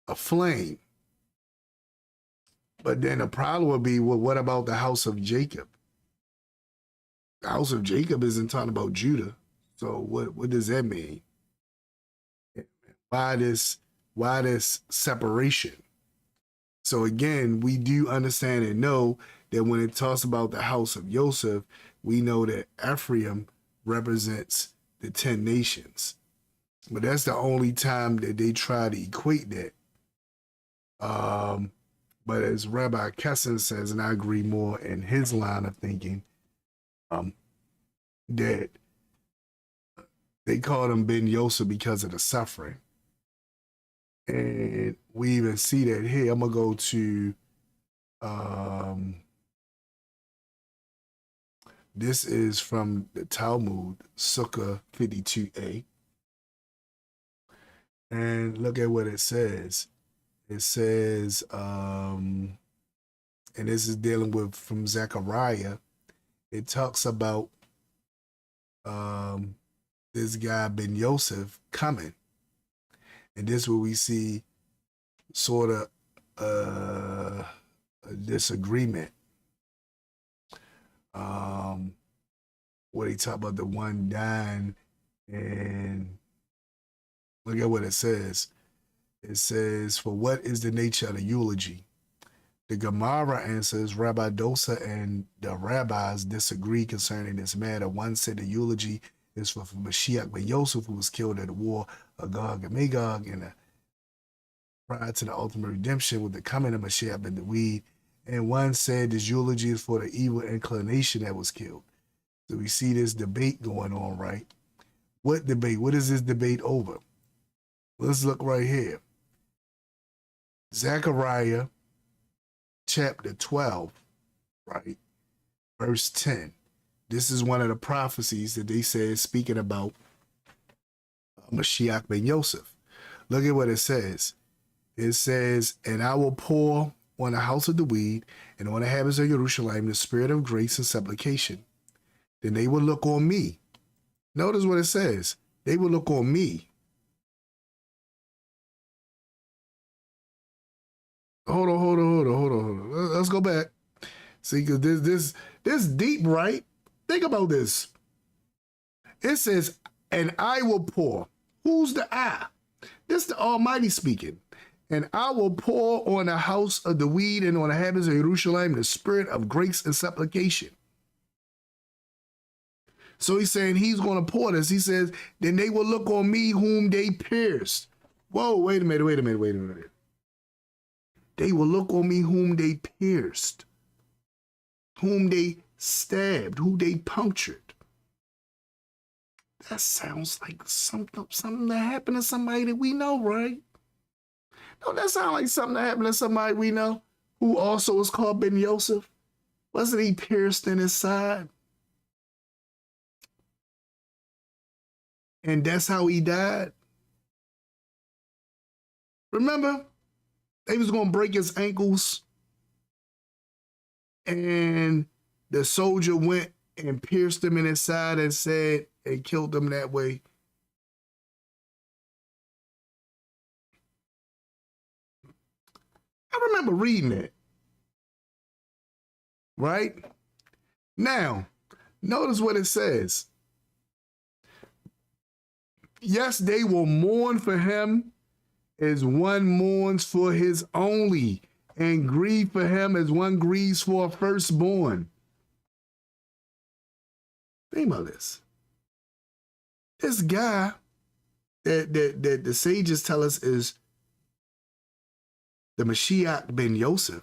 a flame. But then the problem would be, well, what about the house of Jacob? The house of Jacob isn't talking about Judah. So what does that mean? Why this separation? So again, we do understand and know that when it talks about the house of Joseph, we know that Ephraim represents the 10 nations. But that's the only time that they try to equate that. But as Rabbi Michaelson says, and I agree more in his line of thinking, that they called him ben-Yoseph because of the suffering. And we even see that here. I'm going to go to, this is from the Talmud, Sukkah 52a. And look at what it says. It says, and this is dealing with from Zechariah. It talks about this guy ben-Yoseph coming. And this is where we see sort of a disagreement. Where they talk about the one dying, and look at what it says. It says, for what is the nature of the eulogy? The Gemara answers, Rabbi Dosa and the rabbis disagree concerning this matter. One said the eulogy is for Mashiach ben-Yoseph, who was killed at the war Agog and Magog, and prior to the ultimate redemption with the coming of Mashiach ben David. And one said this eulogy is for the evil inclination that was killed. So we see this debate going on, right? What debate? What is this debate over? Let's look right here. Zechariah chapter 12, right? Verse 10. This is one of the prophecies that they said speaking about Mashiach ben-Yoseph. Look at what it says. It says, and I will pour on the house of David and on the inhabitants of Jerusalem the spirit of grace and supplication. Then they will look on me. Notice what it says. They will look on me. Hold on. Let's go back. See, because this deep, right? Think about this. It says, and I will pour. Who's the I? This is the Almighty speaking. And I will pour on the house of David and on the inhabitants of Jerusalem the spirit of grace and supplication. So he's saying he's going to pour this. He says, then they will look on me whom they pierced. Whoa, wait a minute. They will look on me whom they pierced, whom they stabbed, who they punctured. That sounds like something that happened to somebody that we know, right? Don't that sound like something that happened to somebody we know who also is called ben-Yoseph? Wasn't he pierced in his side? And that's how he died. Remember, they was going to break his ankles, and the soldier went and pierced him in his side and said, and killed him that way. I remember reading it. Right? Now, notice what it says. Yes, they will mourn for him as one mourns for his only, and grieve for him as one grieves for a firstborn. Think about this. This guy that the sages tell us is the Mashiach ben-Yoseph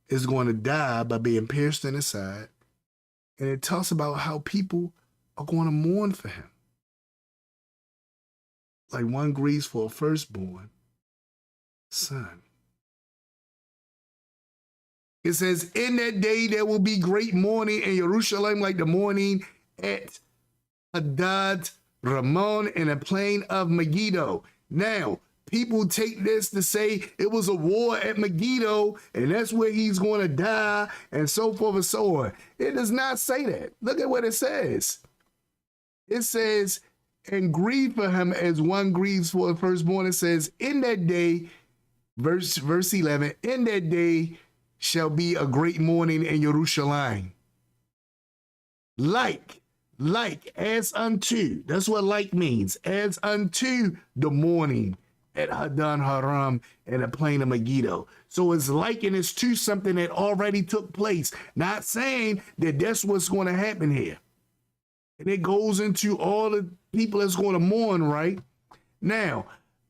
is going to die by being pierced in his side. And it talks about how people are going to mourn for him. Like one grieves for a firstborn son. It says, in that day there will be great mourning in Jerusalem like the mourning at Hadad Ramon in the plain of Megiddo. Now, people take this to say it was a war at Megiddo and that's where he's going to die and so forth and so on. It does not say that. Look at what it says. It says, and grieve for him as one grieves for a firstborn. It says, in that day, verse 11, in that day shall be a great mourning in Jerusalem. Like, as unto, that's what like means, as unto the mourning at Hadan Haram and the plain of Megiddo. So it's likened it to something that already took place, not saying that that's what's going to happen here. And it goes into all the people that's going to mourn, right? Now,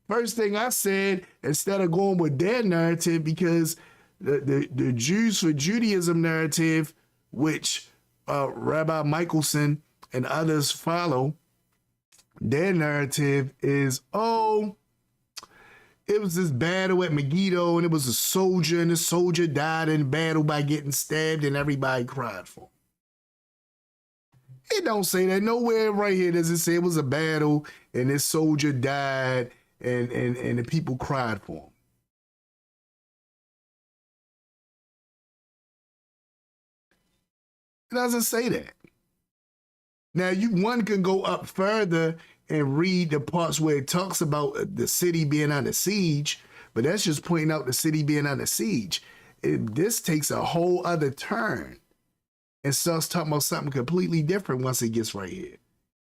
first thing I said, instead of going with their narrative, because the Jews for Judaism narrative, which Rabbi Michaelson and others follow, their narrative is, it was this battle at Megiddo, and it was a soldier, and the soldier died in battle by getting stabbed, and everybody cried for him. It don't say that. Nowhere right here does it say it was a battle, and this soldier died, and the people cried for him. It doesn't say that. Now, one can go up further and read the parts where it talks about the city being under siege, but that's just pointing out the city being under siege. This takes a whole other turn and starts talking about something completely different once it gets right here.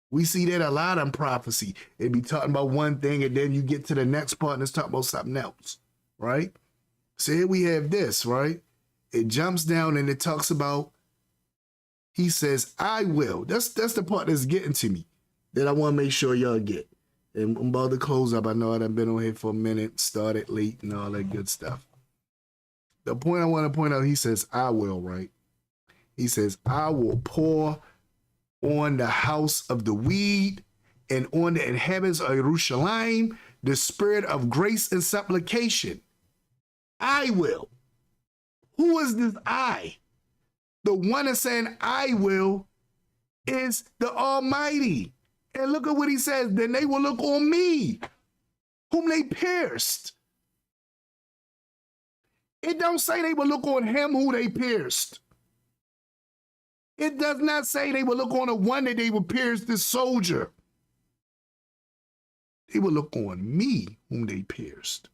We see that a lot in prophecy. It'd be talking about one thing, and then you get to the next part and it's talking about something else, right? So here we have this, right? It jumps down and it talks about, he says, I will. That's the part that's getting to me, that I want to make sure y'all get. And I'm about to close up. I know I've been on here for a minute, started late and all that good stuff. The point I want to point out, he says, I will, right? He says, I will pour on the house of the weed and on the inhabitants of Jerusalem the spirit of grace and supplication. I will. Who is this I? The one that's saying I will is the Almighty. And look at what he says. Then they will look on me, whom they pierced. It don't say they will look on him who they pierced. It does not say they will look on the one that they will pierce, the soldier. They will look on me whom they pierced.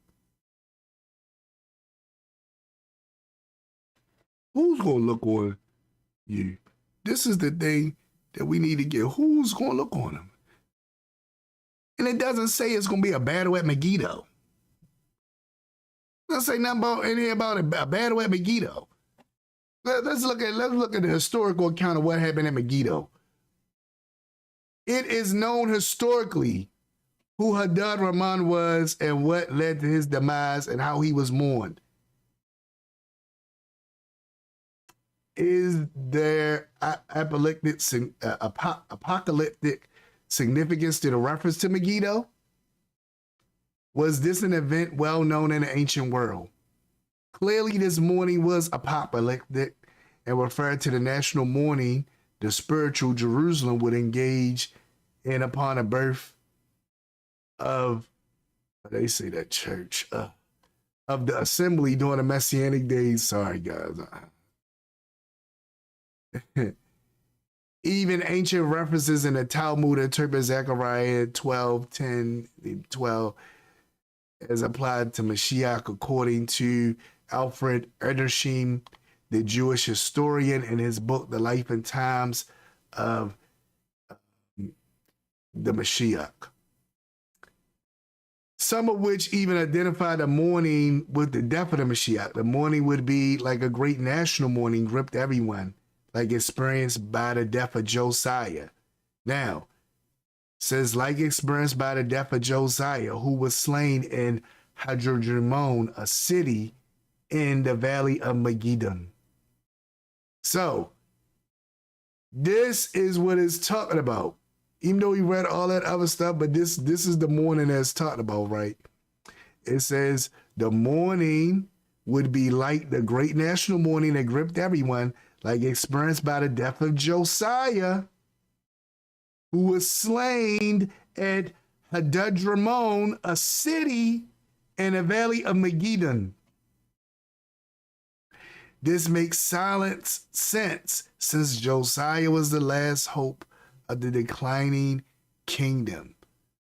Who's going to look on you? This is the thing that we need to get. Who's going to look on him? And it doesn't say it's going to be a battle at Megiddo. It doesn't say nothing about anything about a battle at Megiddo. Let's look at the historical account of what happened at Megiddo. It is known historically who Hadad Rahman was and what led to his demise and how he was mourned. Is there apocalyptic significance to the reference to Megiddo? Was this an event well known in the ancient world? Clearly, this mourning was apocalyptic and referred to the national mourning the spiritual Jerusalem would engage in upon the birth of, they say that church, of the assembly during the Messianic days. Sorry, guys. Even ancient references in the Talmud interpret Zechariah 12:10-12 as applied to Mashiach, according to Alfred Edersheim, the Jewish historian, in his book, The Life and Times of the Mashiach. Some of which even identify the mourning with the death of the Mashiach. The mourning would be like a great national mourning, gripped everyone, like experienced by the death of Josiah. Now, says like experienced by the death of Josiah, who was slain in Hadramon, a city in the valley of Megiddo. So, this is what it's talking about. Even though we read all that other stuff, but this is the mourning that's talked about, right? It says the mourning would be like the great national mourning that gripped everyone, like experienced by the death of Josiah, who was slain at Hadramon, a city in the valley of Megiddo. This makes silent sense since Josiah was the last hope of the declining kingdom.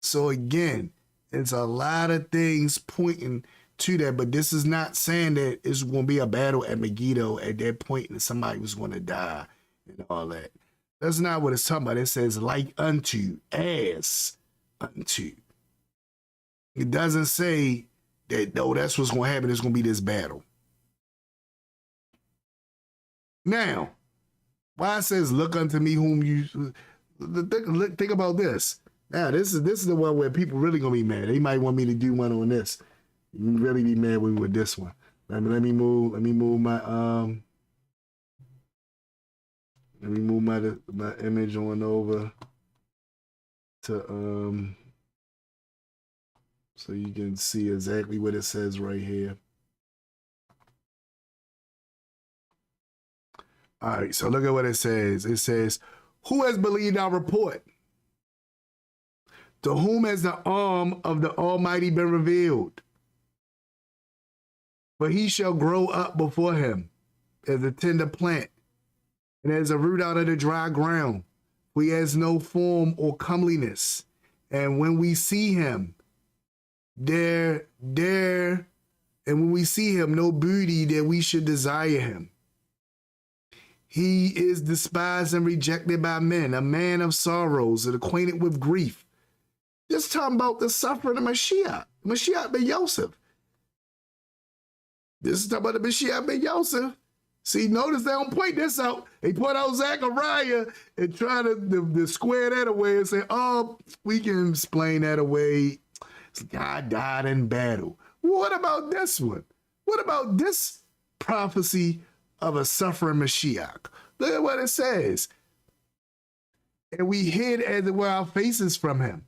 So again, it's a lot of things pointing to that, but this is not saying that it's going to be a battle at Megiddo at that point and somebody was going to die and all that. That's not what it's talking about. It says like unto, as unto. It doesn't say that, no, that's what's going to happen. It's going to be this battle. Now, why it says look unto me whom you... Think about this. Now, this is the one where people really going to be mad. They might want me to do one on this. You really be mad with this one. Let me move my my image on over to so you can see exactly what it says right here. All right, so look at what it says. It says, who has believed our report? To whom has the arm of the Almighty been revealed? For he shall grow up before him as a tender plant, and as a root out of the dry ground. For he has no form or comeliness. And when we see him, and when we see him, no beauty that we should desire him. He is despised and rejected by men, a man of sorrows and acquainted with grief. Just talking about the suffering of Mashiach ben-Yoseph. This is talking about the Mashiach ben-Yoseph, See, notice they don't point this out. They point out Zechariah and try to square that away and say, oh, we can explain that away. God died in battle. What about this one? What about this prophecy of a suffering Mashiach? Look at what it says. And we hid as it were our faces from him.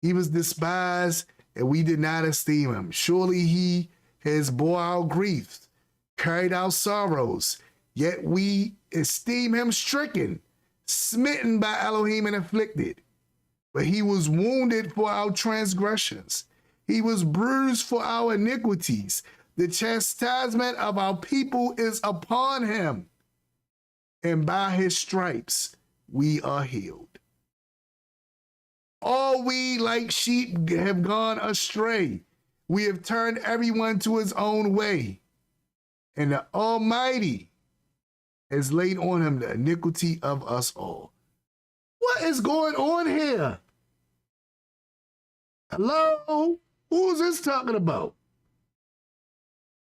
He was despised, and we did not esteem him. Surely he has bore our griefs, carried our sorrows, yet we esteem him stricken, smitten by Elohim and afflicted. But he was wounded for our transgressions. He was bruised for our iniquities. The chastisement of our people is upon him, and by his stripes we are healed. All we like sheep have gone astray. We have turned everyone to his own way, and the Almighty has laid on him the iniquity of us all. What is going on here? Hello? Who is this talking about?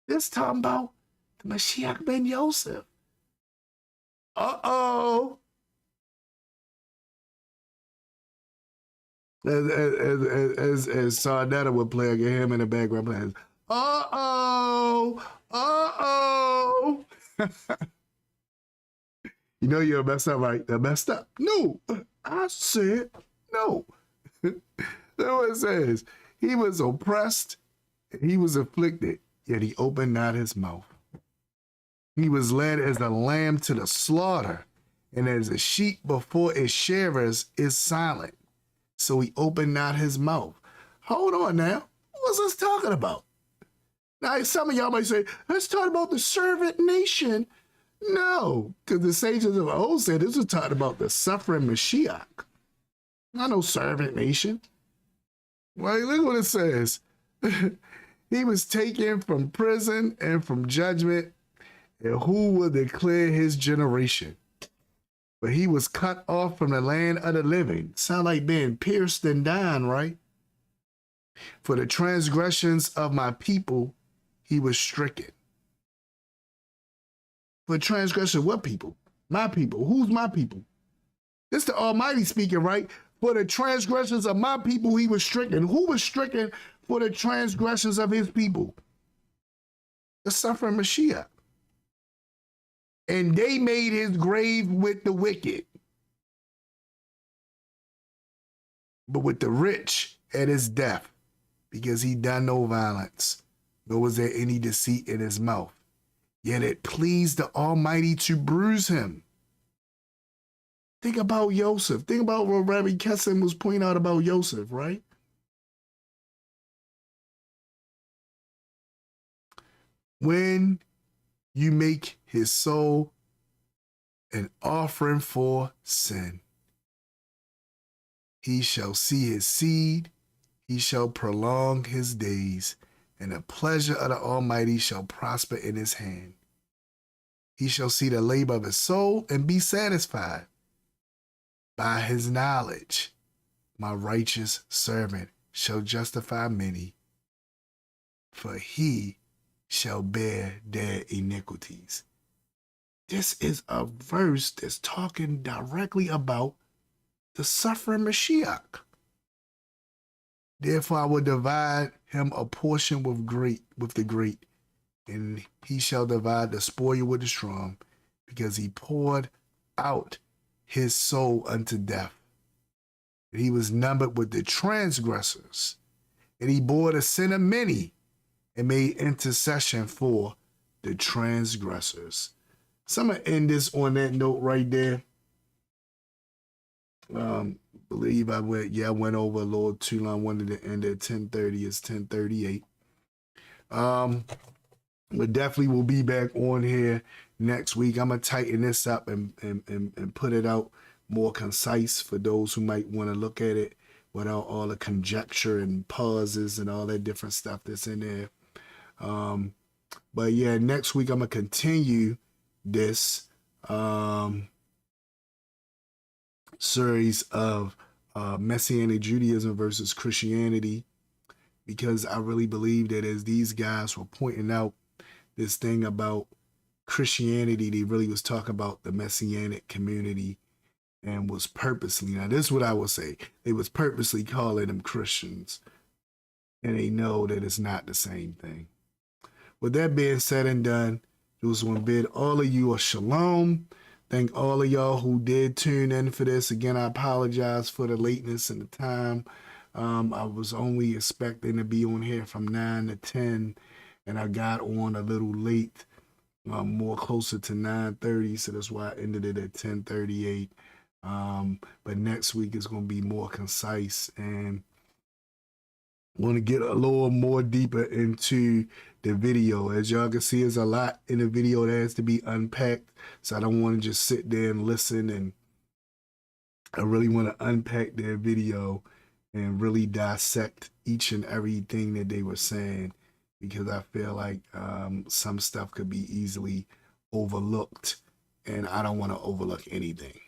This talking about the Mashiach ben-Yoseph. Uh-oh. As Sarnetta would play, I get him in the background playing, uh-oh, uh-oh. You know you're messed up, right? They're messed up. No, I said no. That's what it says. He was oppressed, and he was afflicted, yet he opened not his mouth. He was led as a lamb to the slaughter, and as a sheep before its shearers is silent. So he opened not his mouth. Hold on now. What's this talking about? Now, some of y'all might say, let's talk about the servant nation. No, because the sages of old said this was talking about the suffering Mashiach. Not no servant nation. Well, look what it says. He was taken from prison and from judgment, and who will declare his generation? But he was cut off from the land of the living. Sound like being pierced and dying, right? For the transgressions of my people, he was stricken. For transgression of what people? My people. Who's my people? This the Almighty speaking, right? For the transgressions of my people, he was stricken. Who was stricken for the transgressions of his people? The suffering Mashiach. And they made his grave with the wicked, but with the rich at his death, because he done no violence, nor was there any deceit in his mouth. Yet it pleased the Almighty to bruise him. Think about Yosef. Think about what Rebbe Yahshua was pointing out about Yosef, right? When you make his soul an offering for sin, he shall see his seed, he shall prolong his days, and the pleasure of the Almighty shall prosper in his hand. He shall see the labor of his soul and be satisfied. By his knowledge, my righteous servant shall justify many, for he shall bear their iniquities. This is a verse that's talking directly about the suffering Mashiach. Therefore I will divide him a portion with the great, and he shall divide the spoil with the strong, because he poured out his soul unto death. And he was numbered with the transgressors, and he bore the sin of many, and made intercession for the transgressors. So I'm going to end this on that note right there. Believe I went over a little too long. I wanted to end at 10:30. It's 10:38. But definitely we'll be back on here next week. I'm going to tighten this up and put it out more concise for those who might want to look at it without all the conjecture and pauses and all that different stuff that's in there. But yeah, next week I'm gonna continue this series of Messianic Judaism versus Christianity, because I really believe that as these guys were pointing out this thing about Christianity, they really was talking about the Messianic community and was purposely, now this is what I will say, they was purposely calling them Christians, and they know that it's not the same thing. With that being said and done, just want to bid all of you a shalom. Thank all of y'all who did tune in for this. Again, I apologize for the lateness and the time. I was only expecting to be on here from 9 to 10, and I got on a little late, more closer to 9:30, so that's why I ended it at 10:38. But next week is going to be more concise, and want to get a little more deeper into the video. As y'all can see, there's a lot in the video that has to be unpacked, so I don't want to just sit there and listen, and I really want to unpack their video and really dissect each and everything that they were saying, because I feel like some stuff could be easily overlooked, and I don't want to overlook anything.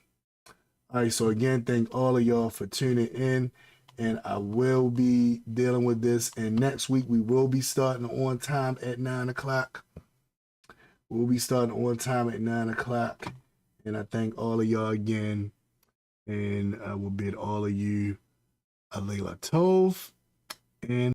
All right, so again, thank all of y'all for tuning in, and I will be dealing with this, and next week we will be starting on time at 9 o'clock. We'll be starting on time at 9 o'clock, and I thank all of y'all again, and I will bid all of you a Leila Tov, and